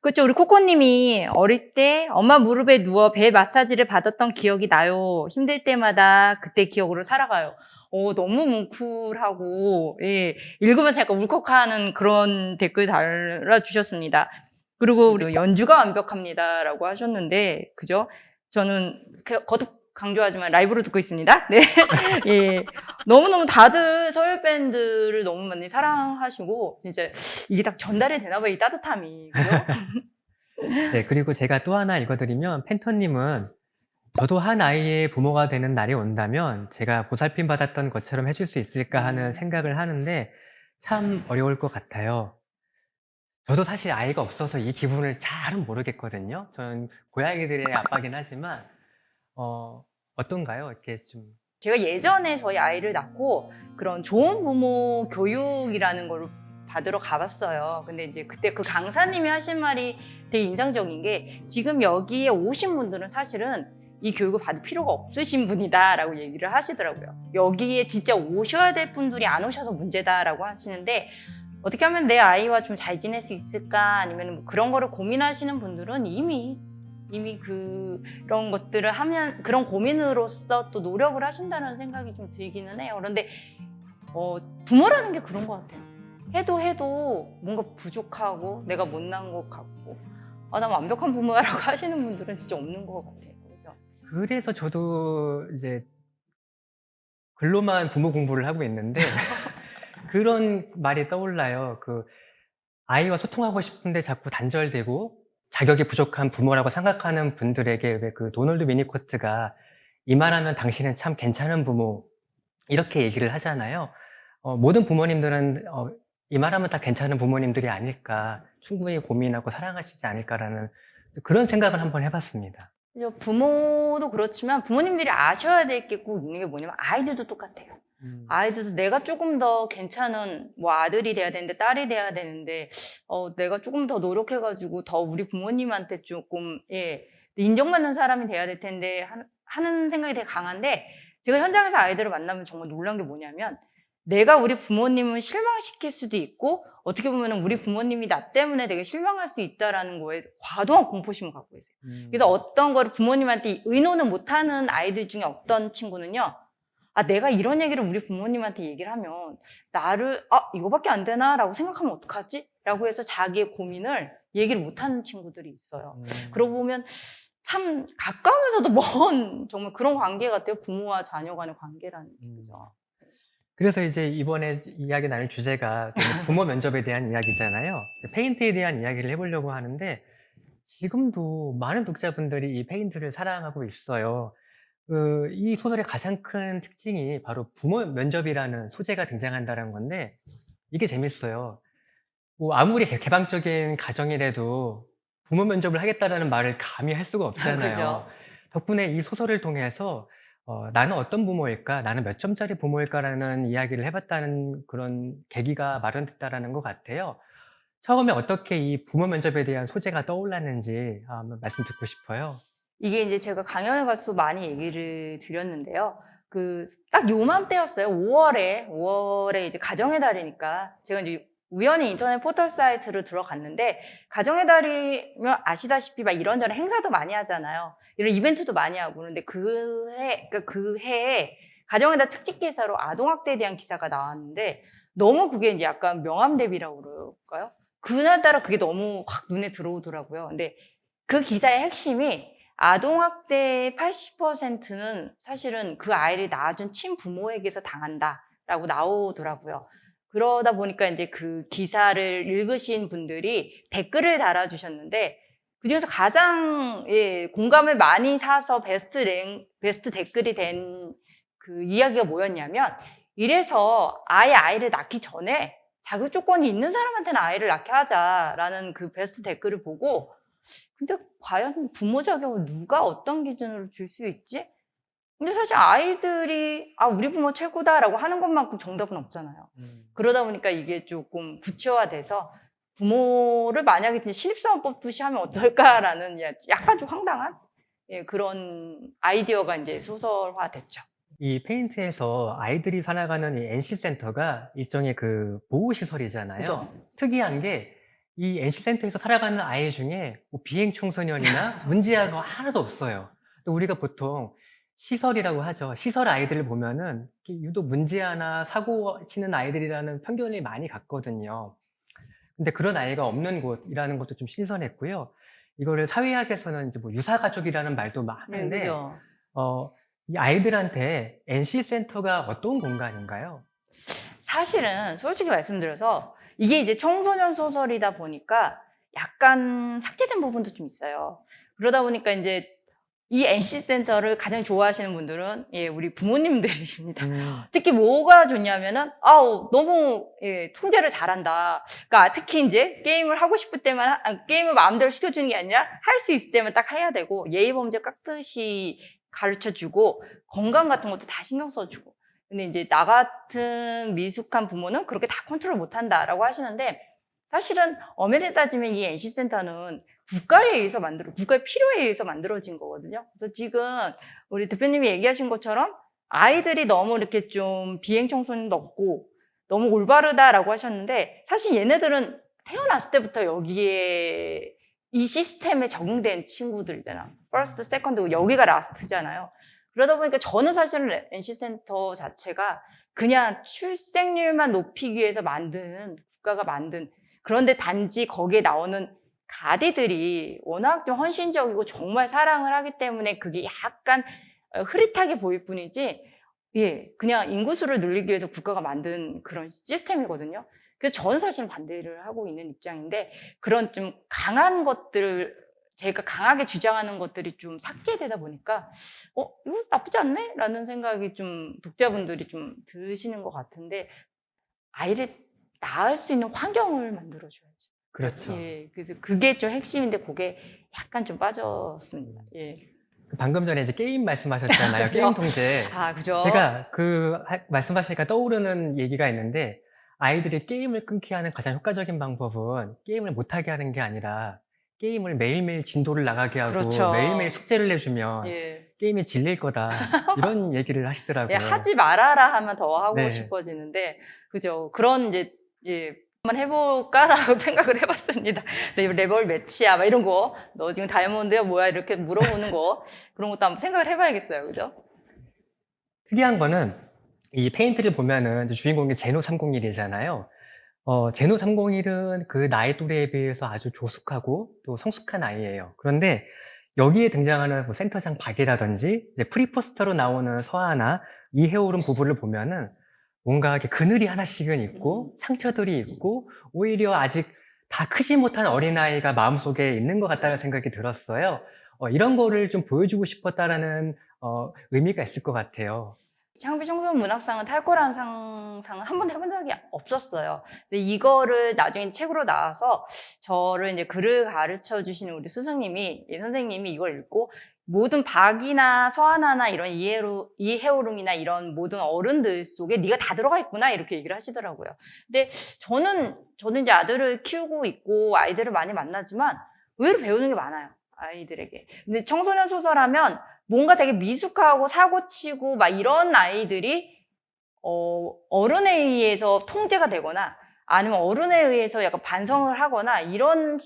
그렇죠. 우리 코코님이 어릴 때 엄마 무릎에 누워 배 마사지를 받았던 기억이 나요. 힘들 때마다 그때 기억으로 살아가요. 너무 뭉클하고, 예. 읽으면서 약간 울컥하는 그런 댓글 달아주셨습니다. 그리고 우리 연주가 완벽합니다라고 하셨는데, 그죠? 저는 거듭 강조하지만 라이브로 듣고 있습니다. 네. 예. 너무너무 다들 서울 밴드를 너무 많이 사랑하시고, 진짜 이게 딱 전달이 되나 봐요, 이 따뜻함이. 그죠? 네, 그리고 제가 또 하나 읽어드리면 펜터님은 저도 한 아이의 부모가 되는 날이 온다면 제가 보살핌 받았던 것처럼 해줄 수 있을까 하는 생각을 하는데 참 어려울 것 같아요. 저도 사실 아이가 없어서 이 기분을 잘은 모르겠거든요. 저는 고양이들의 아빠긴 하지만 어떤가요? 이렇게 좀 제가 예전에 저희 아이를 낳고 그런 좋은 부모 교육이라는 걸 받으러 가봤어요. 근데 이제 그때 그 강사님이 하신 말이 되게 인상적인 게 지금 여기에 오신 분들은 사실은 이 교육을 받을 필요가 없으신 분이다라고 얘기를 하시더라고요. 여기에 진짜 오셔야 될 분들이 안 오셔서 문제다라고 하시는데 어떻게 하면 내 아이와 좀 잘 지낼 수 있을까 아니면 뭐 그런 거를 고민하시는 분들은 이미 그런 것들을 하면 그런 고민으로서 또 노력을 하신다는 생각이 좀 들기는 해요. 그런데 부모라는 게 그런 것 같아요. 해도 뭔가 부족하고 내가 못난 것 같고 나 완벽한 부모라고 하시는 분들은 진짜 없는 것 같아요. 그죠? 그래서 저도 이제 글로만 부모 공부를 하고 있는데 그런 말이 떠올라요. 그 아이와 소통하고 싶은데 자꾸 단절되고 자격이 부족한 부모라고 생각하는 분들에게 왜 그 도널드 위니코트가 이 말하면 당신은 참 괜찮은 부모 이렇게 얘기를 하잖아요. 모든 부모님들은 이 말하면 다 괜찮은 부모님들이 아닐까, 충분히 고민하고 사랑하시지 않을까라는 그런 생각을 한번 해봤습니다. 그죠? 부모도 그렇지만 부모님들이 아셔야 될 게 꼭 있는 게 뭐냐면 아이들도 똑같아요. 아이들도 내가 조금 더 괜찮은 뭐 아들이 돼야 되는데 딸이 돼야 되는데 내가 조금 더 노력해가지고 더 우리 부모님한테 조금 인정받는 사람이 돼야 될 텐데 하는 생각이 되게 강한데 제가 현장에서 아이들을 만나면 정말 놀란 게 뭐냐면 내가 우리 부모님을 실망시킬 수도 있고 어떻게 보면 우리 부모님이 나 때문에 되게 실망할 수 있다라는 거에 과도한 공포심을 갖고 계세요. 그래서 어떤 거를 부모님한테 의논을 못하는 아이들 중에 어떤 친구는요. 내가 이런 얘기를 우리 부모님한테 얘기를 하면 나를 이거밖에 안 되나라고 생각하면 어떡하지? 라고 해서 자기의 고민을 얘기를 못하는 친구들이 있어요. 그러고 보면 참 가까우면서도 먼 정말 그런 관계 같아요. 부모와 자녀 간의 관계라는 게. 그죠? 그래서 이제 이번에 이야기 나눌 주제가 부모 면접에 대한 이야기잖아요. 페인트에 대한 이야기를 해보려고 하는데 지금도 많은 독자분들이 이 페인트를 사랑하고 있어요. 이 소설의 가장 큰 특징이 바로 부모 면접이라는 소재가 등장한다는 건데 이게 재밌어요. 뭐 아무리 개방적인 가정이라도 부모 면접을 하겠다라는 말을 감히 할 수가 없잖아요. 그죠? 덕분에 이 소설을 통해서 나는 어떤 부모일까? 나는 몇 점짜리 부모일까라는 이야기를 해봤다는 그런 계기가 마련됐다라는 것 같아요. 처음에 어떻게 이 부모 면접에 대한 소재가 떠올랐는지 한번 말씀 듣고 싶어요. 이게 이제 제가 강연을 가서 많이 얘기를 드렸는데요. 딱 요맘때였어요. 5월에 이제 가정의 달이니까 제가 이제 우연히 인터넷 포털 사이트를 들어갔는데 가정의 달이면 아시다시피 막 이런저런 행사도 많이 하잖아요. 이런 이벤트도 많이 하고 그런데 그 해에 가정의 달 특집 기사로 아동학대에 대한 기사가 나왔는데 너무 그게 이제 약간 명암대비라고 그럴까요? 그날따라 그게 너무 확 눈에 들어오더라고요. 근데 그 기사의 핵심이 아동학대의 80%는 사실은 그 아이를 낳아준 친부모에게서 당한다라고 나오더라고요. 그러다 보니까 이제 그 기사를 읽으신 분들이 댓글을 달아주셨는데 그중에서 가장 공감을 많이 사서 베스트 댓글이 된 그 이야기가 뭐였냐면 이래서 아이를 낳기 전에 자격 조건이 있는 사람한테는 아이를 낳게 하자라는 그 베스트 댓글을 보고 근데 과연 부모 자격을 누가 어떤 기준으로 줄 수 있지? 근데 사실 아이들이 우리 부모 최고다라고 하는 것만큼 정답은 없잖아요. 그러다 보니까 이게 조금 구체화돼서 부모를 만약에 진짜 신입사원 뽑듯이 하면 어떨까라는 약간 좀 황당한 그런 아이디어가 이제 소설화됐죠. 이 페인트에서 아이들이 살아가는 이 NC센터가 일종의 그 보호시설이잖아요. 그죠? 특이한 게 이 NC센터에서 살아가는 아이 중에 뭐 비행 청소년이나 문제아가 하나도 없어요. 또 우리가 보통 시설이라고 하죠. 시설 아이들을 보면은 이렇게 유독 문제아나 사고 치는 아이들이라는 편견이 많이 갔거든요. 근데 그런 아이가 없는 곳이라는 것도 좀 신선했고요. 이거를 사회학에서는 이제 뭐 유사가족이라는 말도 막 하는데, 그죠. 이 아이들한테 NC센터가 어떤 공간인가요? 사실은 솔직히 말씀드려서 이게 이제 청소년 소설이다 보니까 약간 삭제된 부분도 좀 있어요. 그러다 보니까 이제 이 NC센터를 가장 좋아하시는 분들은 우리 부모님들이십니다. 음, 특히 뭐가 좋냐면은 아우 너무 통제를 잘한다. 그러니까 특히 이제 게임을 하고 싶을 때만 게임을 마음대로 시켜주는 게 아니라 할 수 있을 때만 딱 해야 되고 예의 범죄 깍듯이 가르쳐주고 건강 같은 것도 다 신경 써주고. 근데 이제 나 같은 미숙한 부모는 그렇게 다 컨트롤 못한다라고 하시는데 사실은 엄연히 따지면 이 NC센터는 국가에 의해서 국가의 필요에 의해서 만들어진 거거든요. 그래서 지금 우리 대표님이 얘기하신 것처럼 아이들이 너무 이렇게 좀 비행 청소년도 없고 너무 올바르다라고 하셨는데 사실 얘네들은 태어났을 때부터 여기에 이 시스템에 적응된 친구들이잖아. 퍼스트, 세컨드, 여기가 라스트잖아요. 그러다 보니까 저는 사실은 NC센터 자체가 그냥 출생률만 높이기 위해서 국가가 만든 그런데 단지 거기에 나오는 가디들이 워낙 좀 헌신적이고 정말 사랑을 하기 때문에 그게 약간 흐릿하게 보일 뿐이지 그냥 인구수를 늘리기 위해서 국가가 만든 그런 시스템이거든요. 그래서 저는 사실 반대를 하고 있는 입장인데 그런 좀 강한 것들 제가 강하게 주장하는 것들이 좀 삭제되다 보니까 이거 나쁘지 않네? 라는 생각이 좀 독자분들이 좀 드시는 것 같은데 아이를 낳을 수 있는 환경을 만들어줘야죠. 그렇죠. 그래서 그게 좀 핵심인데 그게 약간 좀 빠졌습니다. 방금 전에 이제 게임 말씀하셨잖아요. 그죠? 게임 통제. 그죠? 제가 말씀하시니까 떠오르는 얘기가 있는데, 아이들이 게임을 끊게 하는 가장 효과적인 방법은 게임을 못하게 하는 게 아니라 게임을 매일매일 진도를 나가게 하고 그렇죠. 매일매일 숙제를 내주면 게임이 질릴 거다. 이런 얘기를 하시더라고요. 하지 말아라 하면 더 하고 네. 싶어지는데, 그죠? 그런 한번 해볼까라고 생각을 해봤습니다. 너 이거 레벨 몇이야? 막 이런 거. 너 지금 다이아몬드야? 뭐야? 이렇게 물어보는 거. 그런 것도 한번 생각을 해봐야겠어요. 그죠? 특이한 거는 이 페인트를 보면은 이제 주인공이 제노 301이잖아요. 제노 301은 그 나이 또래에 비해서 아주 조숙하고 또 성숙한 아이예요. 그런데 여기에 등장하는 뭐 센터장 박이라든지 이제 프리포스터로 나오는 서하나 이해오른 부부를 보면은 뭔가 이렇게 그늘이 하나씩은 있고 상처들이 있고 오히려 아직 다 크지 못한 어린아이가 마음속에 있는 것 같다는 생각이 들었어요. 이런 거를 좀 보여주고 싶었다라는 의미가 있을 것 같아요. 창비 청소년 문학상은 탈거라는 상상은 한 번도 해본 적이 없었어요. 근데 이거를 나중에 책으로 나와서 저를 이제 글을 가르쳐 주시는 우리 스승님이, 선생님이 이걸 읽고 모든 박이나 서하나나 이런 이해오름이나 이런 모든 어른들 속에 네가 다 들어가 있구나 이렇게 얘기를 하시더라고요. 근데 저는 이제 아들을 키우고 있고 아이들을 많이 만나지만 의외로 배우는 게 많아요. 아이들에게. 근데 청소년 소설하면 뭔가 되게 미숙하고 사고치고 막 이런 아이들이 어른에 의해서 통제가 되거나 아니면 어른에 의해서 약간 반성을 하거나 이런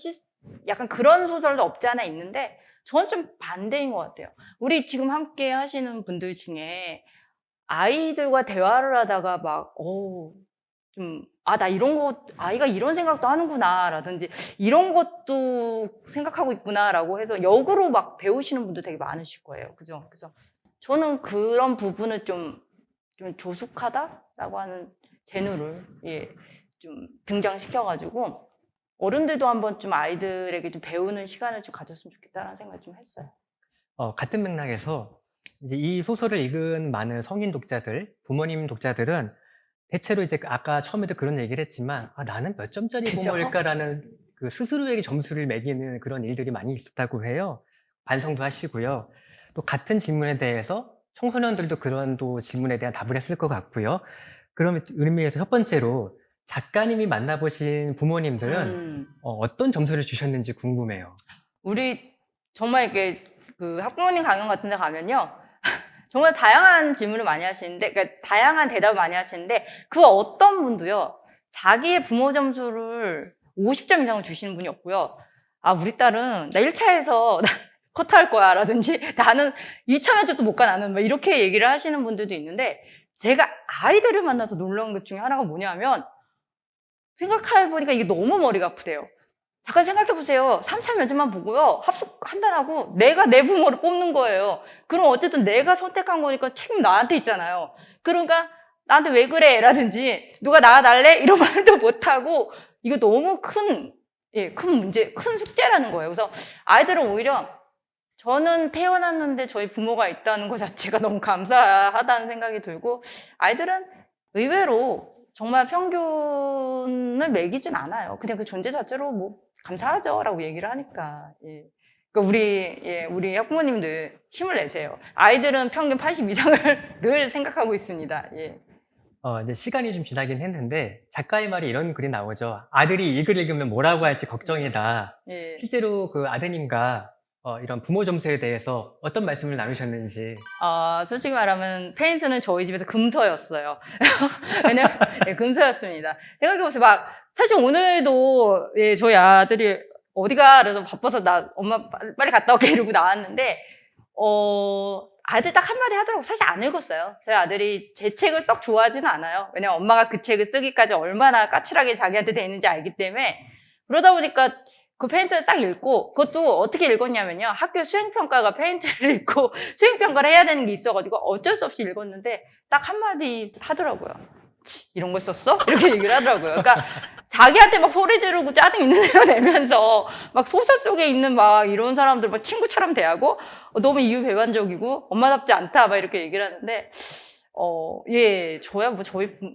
약간 그런 소설도 없지 않아 있는데 저는 좀 반대인 것 같아요. 우리 지금 함께 하시는 분들 중에 아이들과 대화를 하다가 막 나 이런 거, 아이가 이런 생각도 하는구나, 라든지, 이런 것도 생각하고 있구나, 라고 해서 역으로 막 배우시는 분도 되게 많으실 거예요. 그죠? 그래서 저는 그런 부분을 좀 조숙하다라고 하는 제너를, 좀 등장시켜가지고, 어른들도 한번 좀 아이들에게 좀 배우는 시간을 좀 가졌으면 좋겠다라는 생각을 좀 했어요. 같은 맥락에서 이제 이 소설을 읽은 많은 성인 독자들, 부모님 독자들은 대체로 이제 아까 처음에도 그런 얘기를 했지만, 나는 몇 점짜리 그죠? 부모일까라는 그 스스로에게 점수를 매기는 그런 일들이 많이 있었다고 해요. 반성도 하시고요. 또 같은 질문에 대해서 청소년들도 그런 또 질문에 대한 답을 했을 것 같고요. 그런 의미에서 첫 번째로 작가님이 만나보신 부모님들은 어떤 점수를 주셨는지 궁금해요. 우리 정말 이렇게 그 학부모님 강연 같은 데 가면요. 정말 다양한 질문을 많이 하시는데, 그러니까 다양한 대답을 많이 하시는데, 그 어떤 분도요, 자기의 부모 점수를 50점 이상을 주시는 분이 없고요. 아, 우리 딸은 나 1차에서 컷할 거야, 라든지, 나는 2차 면접도 못 가, 나는 막 이렇게 얘기를 하시는 분들도 있는데, 제가 아이들을 만나서 놀라운 것 중에 하나가 뭐냐면, 생각해보니까 이게 너무 머리가 아프대요. 잠깐 생각해보세요. 3차 면접만 보고요. 합숙 한다고 내가 내 부모를 뽑는 거예요. 그럼 어쨌든 내가 선택한 거니까 책임 나한테 있잖아요. 그러니까 나한테 왜 그래? 라든지 누가 나와달래? 이런 말도 못하고 이거 너무 큰 문제, 큰 숙제라는 거예요. 그래서 아이들은 오히려 저는 태어났는데 저희 부모가 있다는 것 자체가 너무 감사하다는 생각이 들고 아이들은 의외로 정말 평균을 매기진 않아요. 그냥 그 존재 자체로 뭐 감사하죠 라고 얘기를 하니까. 예. 그러니까 우리 학부모님들 힘을 내세요. 아이들은 평균 80 이상을 늘 생각하고 있습니다. 예. 이제 시간이 좀 지나긴 했는데 작가의 말이 이런 글이 나오죠. 아들이 이 글 읽으면 뭐라고 할지 걱정이다. 예. 실제로 그 아드님과 이런 부모 점수에 대해서 어떤 말씀을 나누셨는지. 솔직히 말하면 페인트는 저희 집에서 금서였어요. 왜냐면 금서였습니다. 생각해보세요. 막 사실 오늘도 저희 아들이 어디가 그래서 바빠서 나 엄마 빨리 갔다 올게 이러고 나왔는데 아들 딱 한마디 하더라고. 사실 안 읽었어요. 저희 아들이 제 책을 썩 좋아하지는 않아요. 왜냐면 엄마가 그 책을 쓰기까지 얼마나 까칠하게 자기한테 돼 있는지 알기 때문에 그러다 보니까 그 페인트를 딱 읽고 그것도 어떻게 읽었냐면요. 학교 수행평가가 페인트를 읽고 수행평가를 해야 되는 게 있어가지고 어쩔 수 없이 읽었는데 딱 한마디 하더라고요. 이런 걸 썼어? 이렇게 얘기를 하더라고요. 그러니까 자기한테 막 소리 지르고 짜증 있는 대로 내면서 막 소설 속에 있는 막 이런 사람들 막 친구처럼 대하고 너무 이유배반적이고 엄마답지 않다 막 이렇게 얘기를 하는데 저야 뭐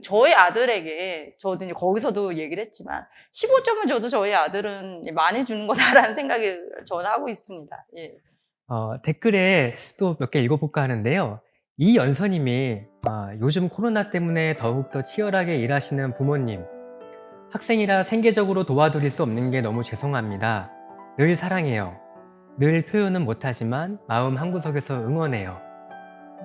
저희 아들에게 저도 이제 거기서도 얘기를 했지만 15점은 줘도 저희 아들은 많이 주는 거다라는 생각을 저는 하고 있습니다. 예. 댓글에 또 몇 개 읽어볼까 하는데요. 이연서님이 요즘 코로나 때문에 더욱더 치열하게 일하시는 부모님, 학생이라 생계적으로 도와드릴 수 없는 게 너무 죄송합니다. 늘 사랑해요. 늘 표현은 못하지만 마음 한구석에서 응원해요.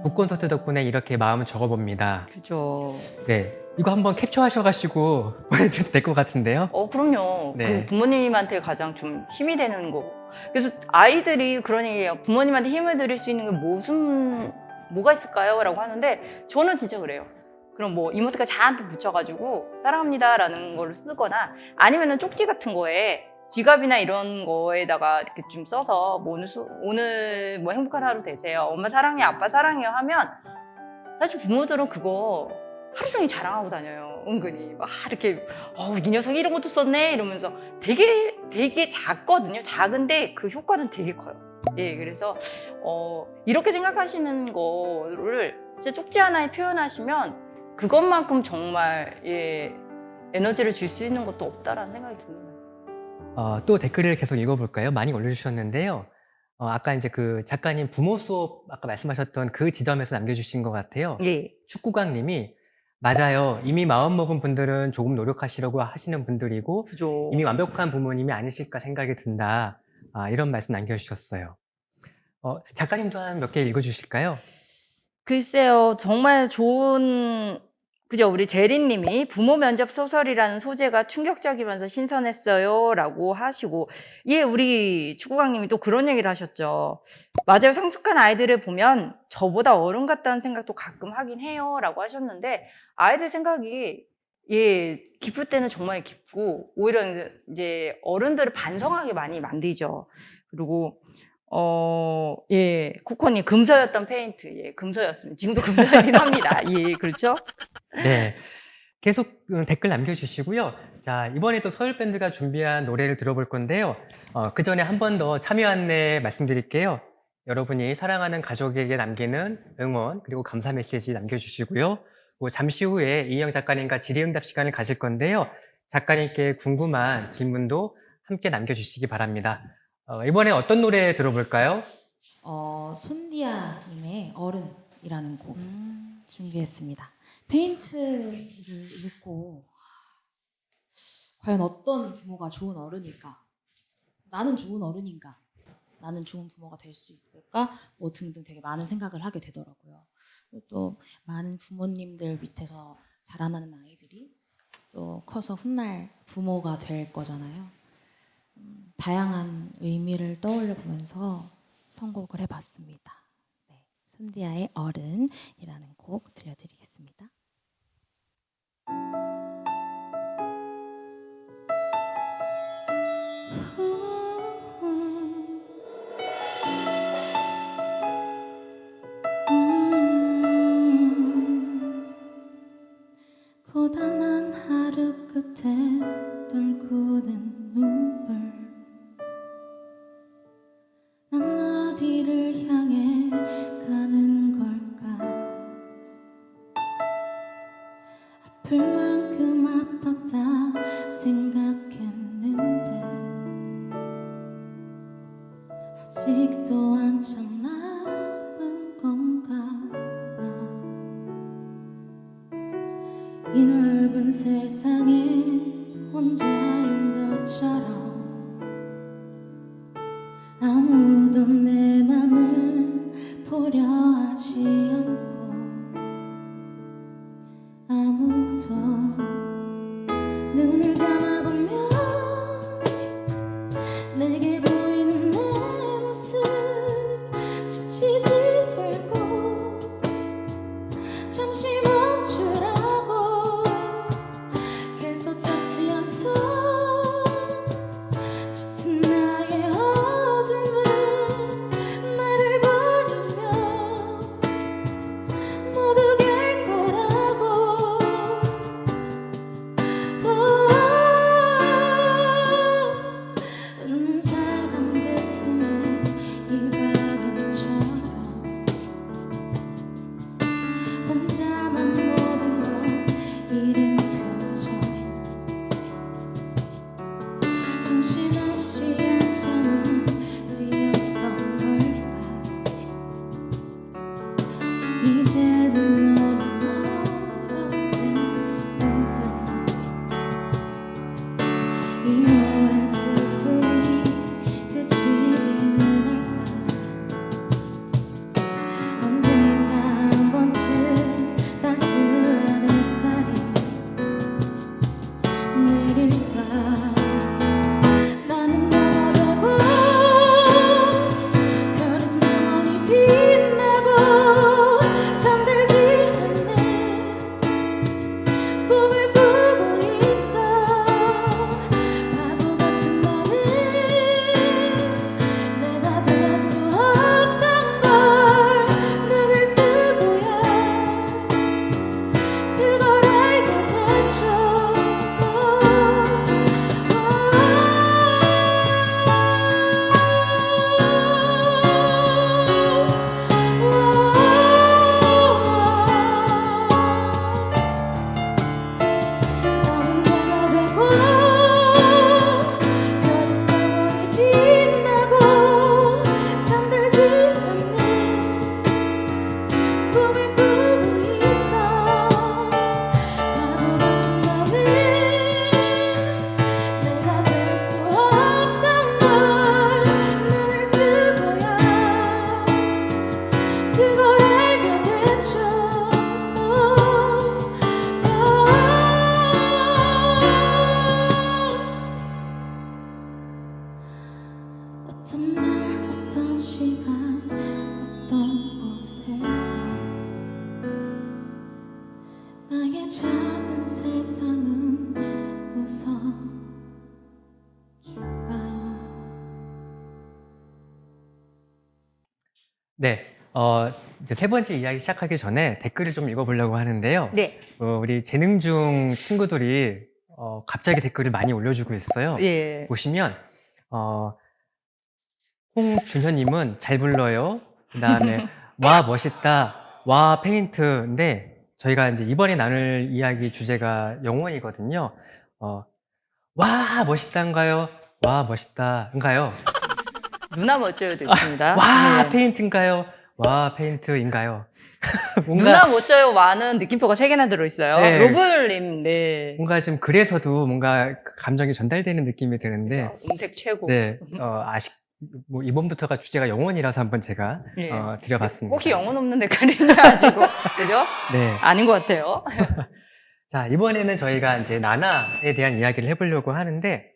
북콘서트 덕분에 이렇게 마음을 적어봅니다. 그죠. 네, 이거 한번 캡처하셔가지고 보내드려도 될 것 같은데요. 그럼요. 네. 그 부모님한테 가장 좀 힘이 되는 거. 그래서 아이들이 그런 얘기예요. 부모님한테 힘을 드릴 수 있는 게 뭐가 있을까요? 라고 하는데 저는 진짜 그래요. 그럼 뭐 이모티콘 잔뜩 붙여가지고 사랑합니다라는 걸 쓰거나 아니면은 쪽지 같은 거에 지갑이나 이런 거에다가 이렇게 좀 써서 뭐 오늘 뭐 행복한 하루 되세요. 엄마 사랑해, 아빠 사랑해요 하면 사실 부모들은 그거 하루 종일 자랑하고 다녀요. 은근히 막 이렇게 이 녀석이 이런 것도 썼네 이러면서 되게 작거든요. 작은데 그 효과는 되게 커요. 예, 그래서 이렇게 생각하시는 거를 진짜 쪽지 하나에 표현하시면 그것만큼 정말 에너지를 줄 수 있는 것도 없다라는 생각이 듭니다. 또 댓글을 계속 읽어볼까요? 많이 올려주셨는데요. 아까 이제 그 작가님 부모 수업 아까 말씀하셨던 그 지점에서 남겨주신 것 같아요. 예. 축구광님이 맞아요. 이미 마음먹은 분들은 조금 노력하시려고 하시는 분들이고 그죠. 이미 완벽한 부모님이 아니실까 생각이 든다. 이런 말씀 남겨주셨어요. 작가님도 한 몇 개 읽어주실까요? 글쎄요, 정말 좋은, 그죠? 우리 제리님이 부모 면접 소설이라는 소재가 충격적이면서 신선했어요. 라고 하시고, 우리 축구광님이 또 그런 얘기를 하셨죠. 맞아요. 성숙한 아이들을 보면 저보다 어른 같다는 생각도 가끔 하긴 해요. 라고 하셨는데, 아이들 생각이, 깊을 때는 정말 깊고, 오히려 이제 어른들을 반성하게 많이 만들죠. 그리고, 코코님 금서였던 페인트, 금서였습니다. 지금도 금서이긴 합니다. 그렇죠? 네. 계속 댓글 남겨주시고요. 자, 이번에 또 서울밴드가 준비한 노래를 들어볼 건데요. 그 전에 한 번 더 참여 안내 말씀드릴게요. 여러분이 사랑하는 가족에게 남기는 응원 그리고 감사 메시지 남겨주시고요. 그리고 잠시 후에 이희영 작가님과 질의응답 시간을 가질 건데요. 작가님께 궁금한 질문도 함께 남겨주시기 바랍니다. 이번에 어떤 노래 들어볼까요? 손디아님의 어른이라는 곡 준비했습니다. 페인트를 읽고 과연 어떤 부모가 좋은 어른일까? 나는 좋은 어른인가? 나는 좋은 부모가 될 수 있을까? 뭐 등등 되게 많은 생각을 하게 되더라고요. 그리고 또 많은 부모님들 밑에서 자라나는 아이들이 또 커서 훗날 부모가 될 거잖아요. 다양한 의미를 떠올려 보면서 선곡을 해봤습니다. 네, 손디아의 어른이라는 곡 들려드리겠습니다. 고단한 하루 끝에 돌고는 눈물 난 어디를 향해 가는 걸까 아플 만큼 아팠다 생각했는데 아직도 한참 남은 건가 봐. 이 넓은 세상에 혼자인 것처럼 아무도 내 맘을 보려 하지 않고 아무도 눈을 감아보면 내게 보이는 내 모습 지치지 말고 잠시 멈추라고 길도 닿지 않던 짙은 나의 어둠은 나를 버리며 모두 갈 거라고 웃는 사람들 틈에 이방인처럼 혼자만 모든 걸 잃은 표정 정신없이 한참을 뛰었던 걸까 이제는 너무 멀어진 눈들 이 오랜 슬픔이 그치기는 할까 언젠가 한 번쯤 따스한 햇살이 내릴까 나는 너가 되고 별은 영원히 빛나고 잠들지 않는 꿈을 꾸고 있어 바보 같은 나는 내가 될 수 없던 걸 눈을 뜨고야 그걸 알게 됐죠 나는 내가 되고 별은 영원히 빛나고 잠들지 않는 꿈을 꾸고 있어 바보 같은 나는 내가 될 수 없던 걸 눈을 뜨고야 그걸 알게 됐죠 어떤 날 어떤 시간 어떤 곳에서 나의 작은 세상은 웃어줄까 네, 이제 세 번째 이야기 시작하기 전에 댓글을 좀 읽어보려고 하는데요. 네. 우리 재능중 친구들이 갑자기 댓글을 많이 올려주고 있어요. 예. 보시면 홍준현님은 잘 불러요. 그 다음에 와 멋있다. 와 페인트인데 저희가 이제 이번에 나눌 이야기 주제가 영원이거든요. 와 멋있다인가요? 와 멋있다인가요? 누나 멋져요도 있습니다. 와 네. 페인트인가요? 와 페인트인가요? 뭔가 누나 멋져요 와는 느낌표가 3개나 들어있어요. 네. 로블님, 네. 뭔가 좀 그래서도 뭔가 그 감정이 전달되는 느낌이 드는데 음색 최고. 네, 뭐 이번부터가 주제가 영혼이라서 한번 제가 네. 드려봤습니다. 혹시 영혼 없는 댓글이냐 가지고 그죠? 네. 아닌 것 같아요. 자, 이번에는 저희가 이제 나나에 대한 이야기를 해보려고 하는데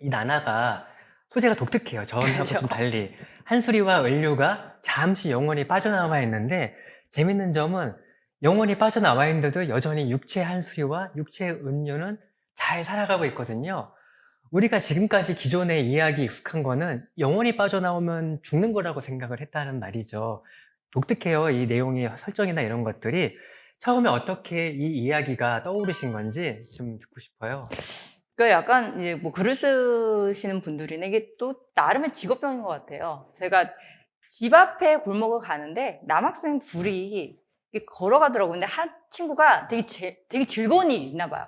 이 나나가 소재가 독특해요. 저하고 그렇죠. 좀 달리. 한수리와 을류가 잠시 영혼이 빠져나와 있는데 재밌는 점은 영혼이 빠져나와 있는데도 여전히 육체 한수리와 육체 은류는 잘 살아가고 있거든요. 우리가 지금까지 기존의 이야기 익숙한 거는 영혼이 빠져나오면 죽는 거라고 생각을 했다는 말이죠. 독특해요. 이 내용의 설정이나 이런 것들이. 처음에 어떻게 이 이야기가 떠오르신 건지 좀 듣고 싶어요. 그러니까 약간 이제 뭐 글을 쓰시는 분들이네 이게 또 나름의 직업병인 것 같아요. 제가 집 앞에 골목을 가는데 남학생 둘이 이렇게 걸어가더라고요. 근데 한 친구가 되게 즐거운 일이 있나 봐요.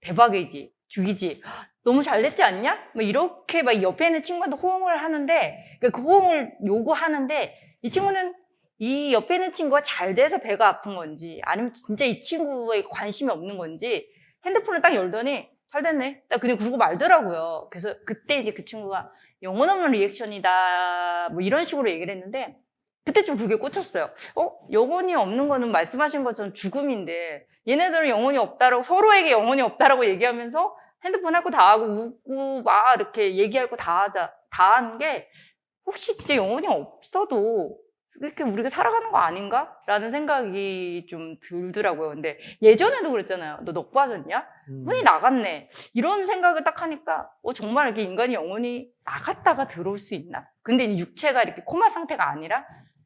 대박이지, 죽이지, 너무 잘 됐지 않냐? 뭐 이렇게 막 옆에 있는 친구한테 호응을 하는데 그 호응을 요구하는데 이 친구는 이 옆에 있는 친구가 잘 돼서 배가 아픈 건지 아니면 진짜 이 친구에 관심이 없는 건지 핸드폰을 딱 열더니 잘 됐네. 딱 그냥 그러고 말더라고요. 그래서 그때 이제 그 친구가 영혼 없는 리액션이다. 뭐 이런 식으로 얘기를 했는데 그때쯤 그게 꽂혔어요. 영혼이 없는 거는 말씀하신 것처럼 죽음인데 얘네들은 영혼이 없다라고 서로에게 영혼이 없다라고 얘기하면서 핸드폰 할 거 다 하고 웃고 막 이렇게 얘기할 거 다 하는 게 혹시 진짜 영혼이 없어도 이렇게 우리가 살아가는 거 아닌가? 라는 생각이 좀 들더라고요. 근데 예전에도 그랬잖아요. 너 넋 빠졌냐? 혼이 나갔네. 이런 생각을 딱 하니까 정말 이렇게 인간이 영혼이 나갔다가 들어올 수 있나? 근데 이제 육체가 이렇게 코마 상태가 아니라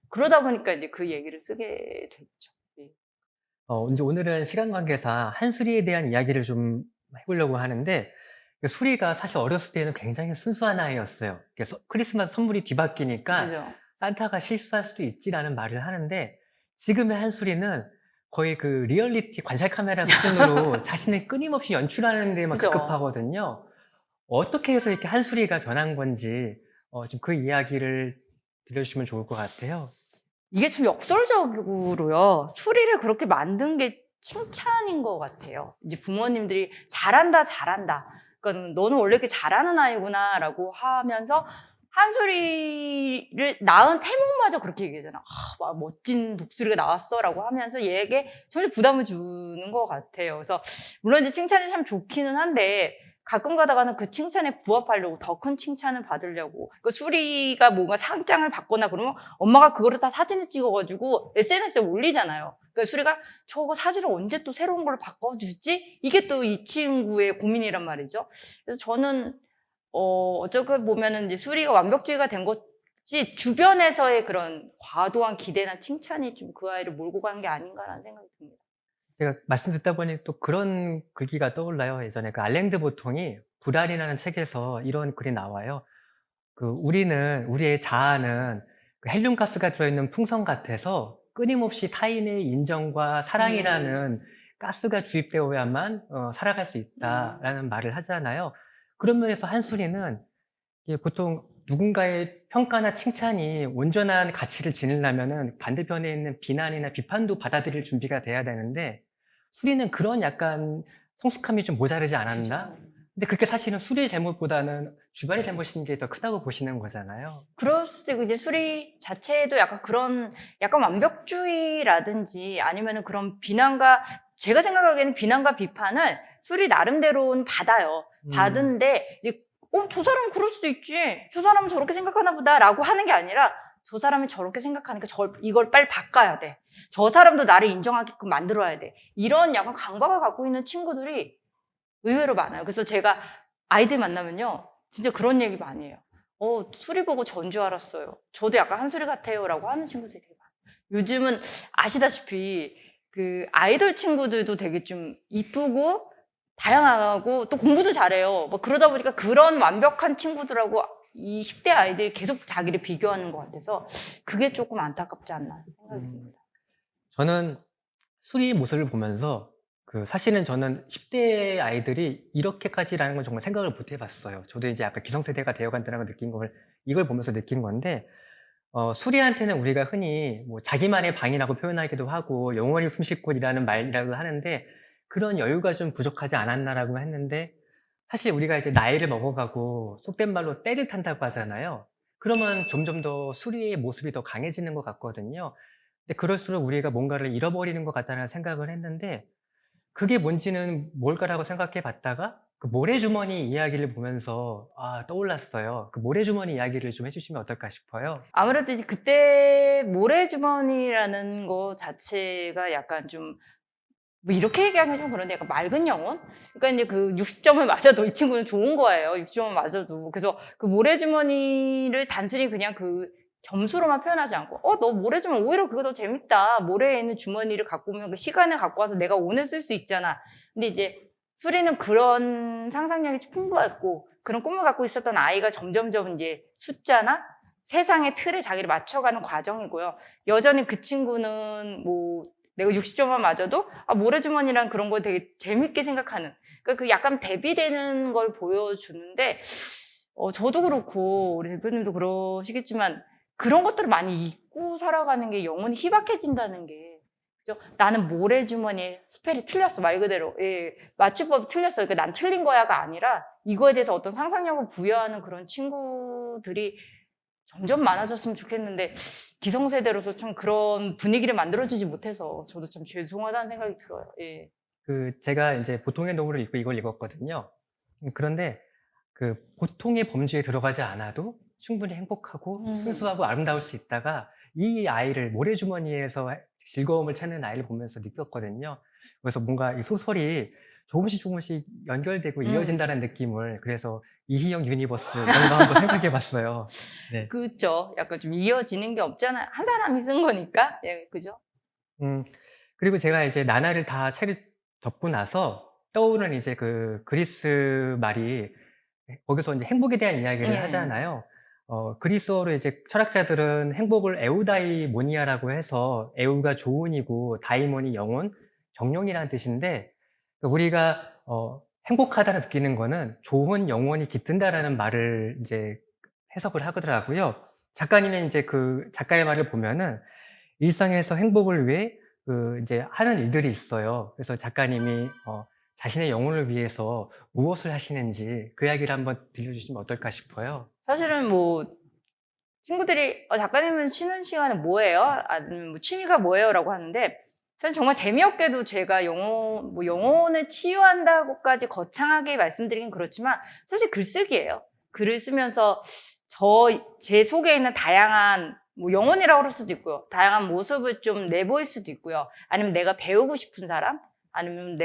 그러다 보니까 이제 그 얘기를 쓰게 됐죠. 네. 이제 오늘은 시간 관계상 한수리에 대한 이야기를 좀 해보려고 하는데 그 수리가 사실 어렸을 때는 굉장히 순수한 아이였어요. 그래서 크리스마스 선물이 뒤바뀌니까 그죠? 산타가 실수할 수도 있지라는 말을 하는데 지금의 한수리는 거의 그 리얼리티 관찰 카메라 수준으로 자신을 끊임없이 연출하는 데만 그죠. 급급하거든요. 어떻게 해서 이렇게 한수리가 변한 건지 좀 그 이야기를 들려주시면 좋을 것 같아요. 이게 참 역설적으로요. 수리를 그렇게 만든 게 칭찬인 것 같아요. 이제 부모님들이 잘한다, 잘한다. 그러니까 너는 원래 이렇게 잘하는 아이구나라고 하면서 한수리를 낳은 태몽마저 그렇게 얘기하잖아. 막 멋진 독수리가 나왔어라고 하면서 얘에게 전혀 부담을 주는 것 같아요. 그래서 물론 이제 칭찬이 참 좋기는 한데 가끔 가다가는 그 칭찬에 부합하려고 더 큰 칭찬을 받으려고 그 수리가 뭔가 상장을 받거나 그러면 엄마가 그거를 다 사진을 찍어가지고 SNS에 올리잖아요. 그러니까 수리가 저거 사진을 언제 또 새로운 걸로 바꿔주지? 이게 또 이 친구의 고민이란 말이죠. 그래서 저는 어떻게 보면은 이제 수리가 완벽주의가 된 것이 주변에서의 그런 과도한 기대나 칭찬이 좀 그 아이를 몰고 간 게 아닌가라는 생각이 듭니다. 제가 말씀 듣다 보니 또 그런 글귀가 떠올라요. 예전에 그 알랭드 보통이 불알이라는 책에서 이런 글이 나와요. 우리의 자아는 그 헬륨 가스가 들어있는 풍선 같아서 끊임없이 타인의 인정과 사랑이라는 가스가 주입되어야만 살아갈 수 있다라는 말을 하잖아요. 그런 면에서 한수리는 이게 보통 누군가의 평가나 칭찬이 온전한 가치를 지니려면은 반대편에 있는 비난이나 비판도 받아들일 준비가 돼야 되는데 수리는 그런 약간 성숙함이 좀 모자르지 않았나? 근데 그게 사실은 수리의 잘못보다는 주변의 잘못인 게 더 크다고 보시는 거잖아요. 그럴 수도 있고 이제 수리 자체도 약간 그런 약간 완벽주의라든지 아니면은 그런 비난과 제가 생각하기에는 비난과 비판을 수리 나름대로는 받아요. 받은데 이제 저 사람은 그럴 수도 있지. 저 사람은 저렇게 생각하나 보다라고 하는 게 아니라 저 사람이 저렇게 생각하니까 이걸 빨리 바꿔야 돼. 저 사람도 나를 인정하게끔 만들어야 돼. 이런 약간 강박을 갖고 있는 친구들이 의외로 많아요. 그래서 제가 아이들 만나면요. 진짜 그런 얘기 많이 해요. 수리 보고 전 줄 알았어요. 저도 약간 한수리 같아요. 라고 하는 친구들이 되게 많아요. 요즘은 아시다시피 그 아이돌 친구들도 되게 좀 이쁘고 다양하고 또 공부도 잘해요. 뭐 그러다 보니까 그런 완벽한 친구들하고 이 10대 아이들이 계속 자기를 비교하는 것 같아서 그게 조금 안타깝지 않나 생각이 듭니다. 저는 수리의 모습을 보면서 사실은 저는 10대 아이들이 이렇게까지라는 건 정말 생각을 못 해봤어요. 저도 이제 약간 기성세대가 되어간다는 걸 이걸 보면서 느낀 건데 수리한테는 우리가 흔히 뭐 자기만의 방이라고 표현하기도 하고 영원히 숨쉴 곳이라는 말이라고 하는데 그런 여유가 좀 부족하지 않았나라고 했는데 사실 우리가 이제 나이를 먹어가고 속된 말로 때를 탄다고 하잖아요. 그러면 점점 더 수리의 모습이 더 강해지는 것 같거든요. 근데 그럴수록 우리가 뭔가를 잃어버리는 것 같다는 생각을 했는데 그게 뭔지는 뭘까라고 생각해 봤다가 그 모래주머니 이야기를 보면서 떠올랐어요. 그 모래주머니 이야기를 좀 해주시면 어떨까 싶어요. 아무래도 이제 그때 모래주머니라는 거 자체가 약간 좀, 뭐 이렇게 얘기하면 좀 그런데 약간 맑은 영혼? 그러니까 이제 그 60점을 맞아도 이 친구는 좋은 거예요. 60점을 맞아도. 그래서 그 모래주머니를 단순히 그냥 그 점수로만 표현하지 않고, 너 모래주머니 오히려 그거 더 재밌다. 모래에 있는 주머니를 갖고 오면 그 시간을 갖고 와서 내가 오늘 쓸 수 있잖아. 근데 이제 수리는 그런 상상력이 풍부했고, 그런 꿈을 갖고 있었던 아이가 점점점 이제 숫자나 세상의 틀에 자기를 맞춰가는 과정이고요. 여전히 그 친구는 뭐 내가 60점만 맞아도 모래주머니랑 그런 거 되게 재밌게 생각하는, 그러니까 그 약간 대비되는 걸 보여주는데, 저도 그렇고 우리 대표님도 그러시겠지만 그런 것들을 많이 잊고 살아가는 게 영혼이 희박해진다는 게, 그죠? 나는 모래주머니에 스펠이 틀렸어, 말 그대로. 예, 맞춤법이 틀렸어. 그러니까 난 틀린 거야가 아니라 이거에 대해서 어떤 상상력을 부여하는 그런 친구들이 점점 많아졌으면 좋겠는데, 기성세대로서 좀 그런 분위기를 만들어주지 못해서 저도 참 죄송하다는 생각이 들어요. 예. 제가 이제 보통의 노을을 읽고 이걸 읽었거든요. 그런데 그 보통의 범주에 들어가지 않아도 충분히 행복하고 순수하고 아름다울 수 있다가 이 아이를 모래주머니에서 즐거움을 찾는 아이를 보면서 느꼈거든요. 그래서 뭔가 이 소설이 조금씩 조금씩 연결되고 이어진다는 느낌을, 그래서 이희영 유니버스 이런 거 한번 생각해 봤어요. 네. 그죠? 약간 좀 이어지는 게 없잖아요. 한 사람이 쓴 거니까. 예, 그죠? 음, 그리고 제가 이제 나날을 다 책을 덮고 나서 떠오르는 이제 그 그리스 말이, 거기서 이제 행복에 대한 이야기를 하잖아요. 그리스어로 이제 철학자들은 행복을 에우다이모니아라고 해서 에우가 조운이고 다이몬이 영혼, 정령이라는 뜻인데, 우리가 행복하다는 느끼는 거는 좋은 영혼이 깃든다라는 말을 이제 해석을 하더라고요. 작가님의 이제 그 작가의 말을 보면은 일상에서 행복을 위해 이제 하는 일들이 있어요. 그래서 작가님이 자신의 영혼을 위해서 무엇을 하시는지 그 이야기를 한번 들려주시면 어떨까 싶어요. 사실은 뭐 친구들이 작가님은 쉬는 시간에 뭐 해요? 아니면 뭐 취미가 뭐예요? 라고 하는데, 사실 정말 재미없게도 제가 영혼을 치유한다고까지 거창하게 말씀드리긴 그렇지만 사실 글쓰기예요. 글을 쓰면서 제 속에 있는 다양한, 뭐 영혼이라고 그럴 수도 있고요, 다양한 모습을 좀 내보일 수도 있고요, 아니면 내가 배우고 싶은 사람, 아니면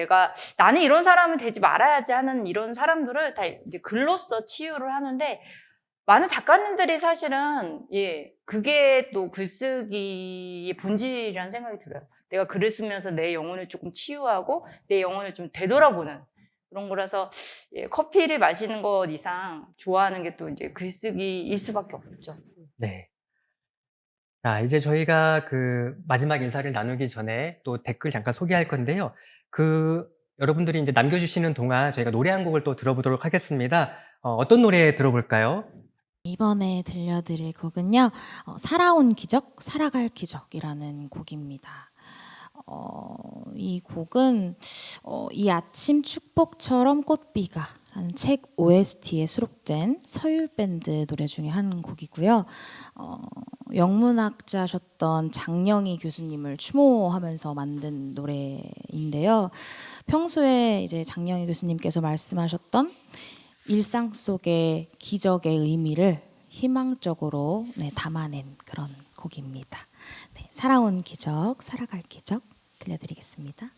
나는 이런 사람은 되지 말아야지 하는 이런 사람들을 다 이제 글로써 치유를 하는데, 많은 작가님들이 사실은, 예, 그게 또 글쓰기의 본질이라는 생각이 들어요. 내가 글을 쓰면서 내 영혼을 조금 치유하고 내 영혼을 좀 되돌아보는 그런 거라서, 예, 커피를 마시는 것 이상 좋아하는 게 또 이제 글쓰기일 수밖에 없죠. 네. 자, 이제 저희가 그 마지막 인사를 나누기 전에 또 댓글 잠깐 소개할 건데요. 여러분들이 이제 남겨주시는 동안 저희가 노래 한 곡을 또 들어보도록 하겠습니다. 어떤 노래 들어볼까요? 이번에 들려드릴 곡은요, 살아온 기적, 살아갈 기적이라는 곡입니다. 이 곡은 이 아침 축복처럼 꽃비가 라는 책 OST에 수록된 서율 밴드 노래 중에 한 곡이고요. 영문학자셨던 장영희 교수님을 추모하면서 만든 노래인데요. 평소에 이제 장영희 교수님께서 말씀하셨던 일상 속의 기적의 의미를 희망적으로 담아낸 그런 곡입니다. 네, 살아온 기적, 살아갈 기적 들려드리겠습니다.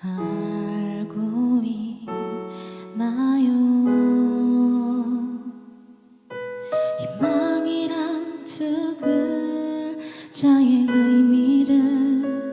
알고 있나요? 희망이란 두 글자의 의미를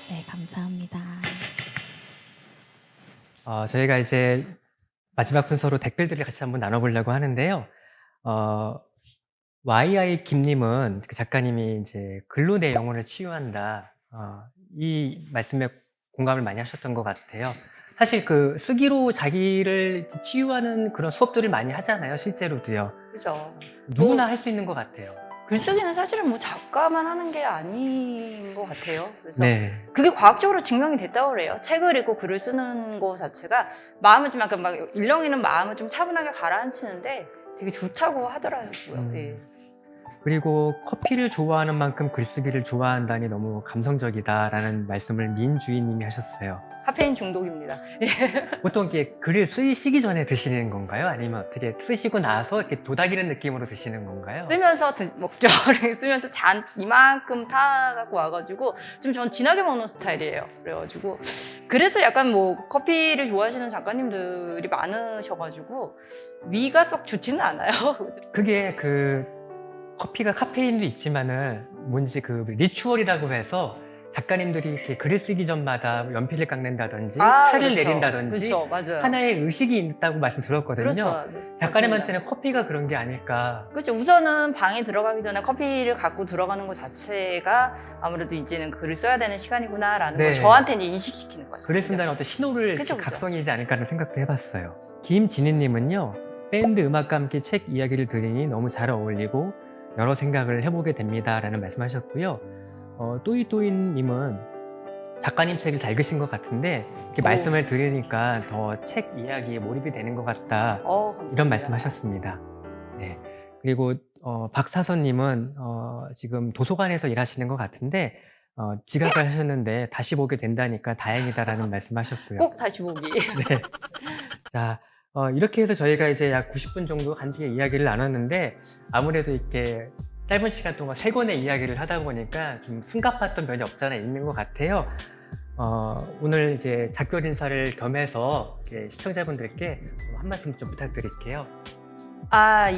네, 감사합니다. 저희가 이제 마지막 순서로 댓글들을 같이 한번 나눠보려고 하는데요. YI 김님은 그 작가님이 이제 글로 내 영혼을 치유한다. 이 말씀에 공감을 많이 하셨던 것 같아요. 사실 그 쓰기로 자기를 치유하는 그런 수업들을 많이 하잖아요. 실제로도요. 그죠. 누구나 할 수 있는 것 같아요. 글쓰기는 사실은 뭐 작가만 하는 게 아닌 것 같아요. 그래서 네. 그게 과학적으로 증명이 됐다고 그래요. 책을 읽고 글을 쓰는 거 자체가 마음을 좀 약간 막 일렁이는 마음을 좀 차분하게 가라앉히는데 되게 좋다고 하더라고요. 예. 그리고 커피를 좋아하는 만큼 글쓰기를 좋아한다니 너무 감성적이다라는 말씀을 민주인님이 하셨어요. 카페인 중독입니다. 보통 이렇게 글을 쓰시기 전에 드시는 건가요? 아니면 어떻게 쓰시고 나서 이렇게 도닥이는 느낌으로 드시는 건가요? 쓰면서 먹죠. 쓰면서 잔 이만큼 타갖고 와가지고 좀 전 진하게 먹는 스타일이에요. 그래가지고 그래서 약간 뭐 커피를 좋아하시는 작가님들이 많으셔가지고 위가 썩 좋지는 않아요. 그게 그 커피가 카페인도 있지만은 뭔지 그 리추얼이라고 해서 작가님들이 이렇게 글을 쓰기 전마다 연필을 깎는다든지 차를 그렇죠. 내린다든지 그렇죠, 맞아요. 하나의 의식이 있다고 말씀 들었거든요. 그렇죠. 작가님한테는 맞습니다. 커피가 그런 게 아닐까. 그렇죠. 우선은 방에 들어가기 전에 커피를 갖고 들어가는 것 자체가 아무래도 이제는 글을 써야 되는 시간이구나라는 네. 걸 저한테 이제 인식시키는 거죠. 글을 쓴다는 어떤 신호를 그쵸, 그쵸. 각성이지 않을까 하는 생각도 해봤어요. 김진희님은요, 밴드 음악과 함께 책 이야기를 들으니 너무 잘 어울리고 여러 생각을 해보게 됩니다. 라는 말씀하셨고요. 또이또이님은 작가님 책을 잘 읽으신 것 같은데 이렇게 오. 말씀을 들으니까 더 책 이야기에 몰입이 되는 것 같다. 감사합니다. 이런 말씀하셨습니다. 네. 그리고 박사선님은 지금 도서관에서 일하시는 것 같은데 지각을 하셨는데 다시 보게 된다니까 다행이다라는 말씀하셨고요. 꼭 다시 보기. 네. 자, 이렇게 해서 저희가 이제 약 90분 정도 간단히 이야기를 나눴는데 아무래도 이렇게 짧은 시간 동안 세 권의 이야기를 하다 보니까 좀 숨가팠던 면이 없지 않아 있는 것 같아요. 오늘 이제 작별 인사를 겸해서 이렇게 시청자분들께 한 말씀 좀 부탁드릴게요.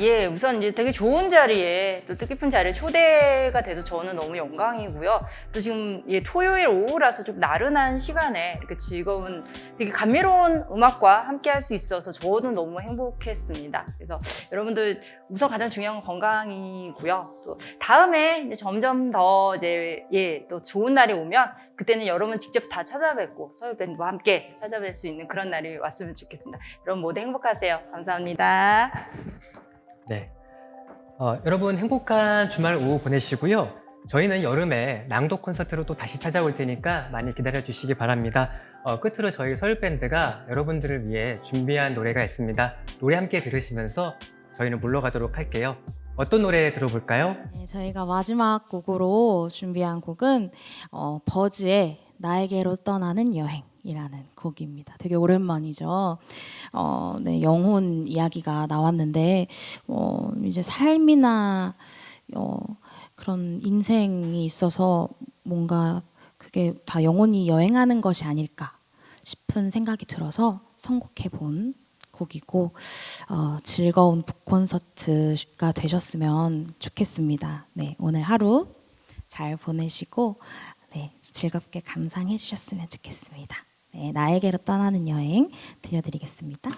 예. 우선 이제 되게 좋은 자리에 또 뜻깊은 자리에 초대가 돼서 저는 너무 영광이고요. 또 지금 토요일 오후라서 좀 나른한 시간에 이렇게 즐거운 되게 감미로운 음악과 함께 할 수 있어서 저도 너무 행복했습니다. 그래서 여러분들 우선 가장 중요한 건 건강이고요. 또 다음에 이제 점점 더 이제 또 좋은 날이 오면 그때는 여러분 직접 다 찾아뵙고 서울밴드와 함께 찾아뵐 수 있는 그런 날이 왔으면 좋겠습니다. 여러분 모두 행복하세요. 감사합니다. 네. 여러분 행복한 주말 오후 보내시고요. 저희는 여름에 낭독 콘서트로 또 다시 찾아올 테니까 많이 기다려 주시기 바랍니다. 끝으로 저희 서울밴드가 여러분들을 위해 준비한 노래가 있습니다. 노래 함께 들으시면서 저희는 물러가도록 할게요. 어떤 노래 들어볼까요? 네, 저희가 마지막 곡으로 준비한 곡은 버즈의 나에게로 떠나는 여행이라는 곡입니다. 되게 오랜만이죠. 네, 영혼 이야기가 나왔는데 이제 삶이나 그런 인생이 있어서 뭔가 그게 다 영혼이 여행하는 것이 아닐까 싶은 생각이 들어서 선곡해 본 곡이고 즐거운 북콘서트가 되셨으면 좋겠습니다. 네, 오늘 하루 잘 보내시고 네, 즐겁게 감상해 주셨으면 좋겠습니다. 네, 나에게로 떠나는 여행 들려드리겠습니다.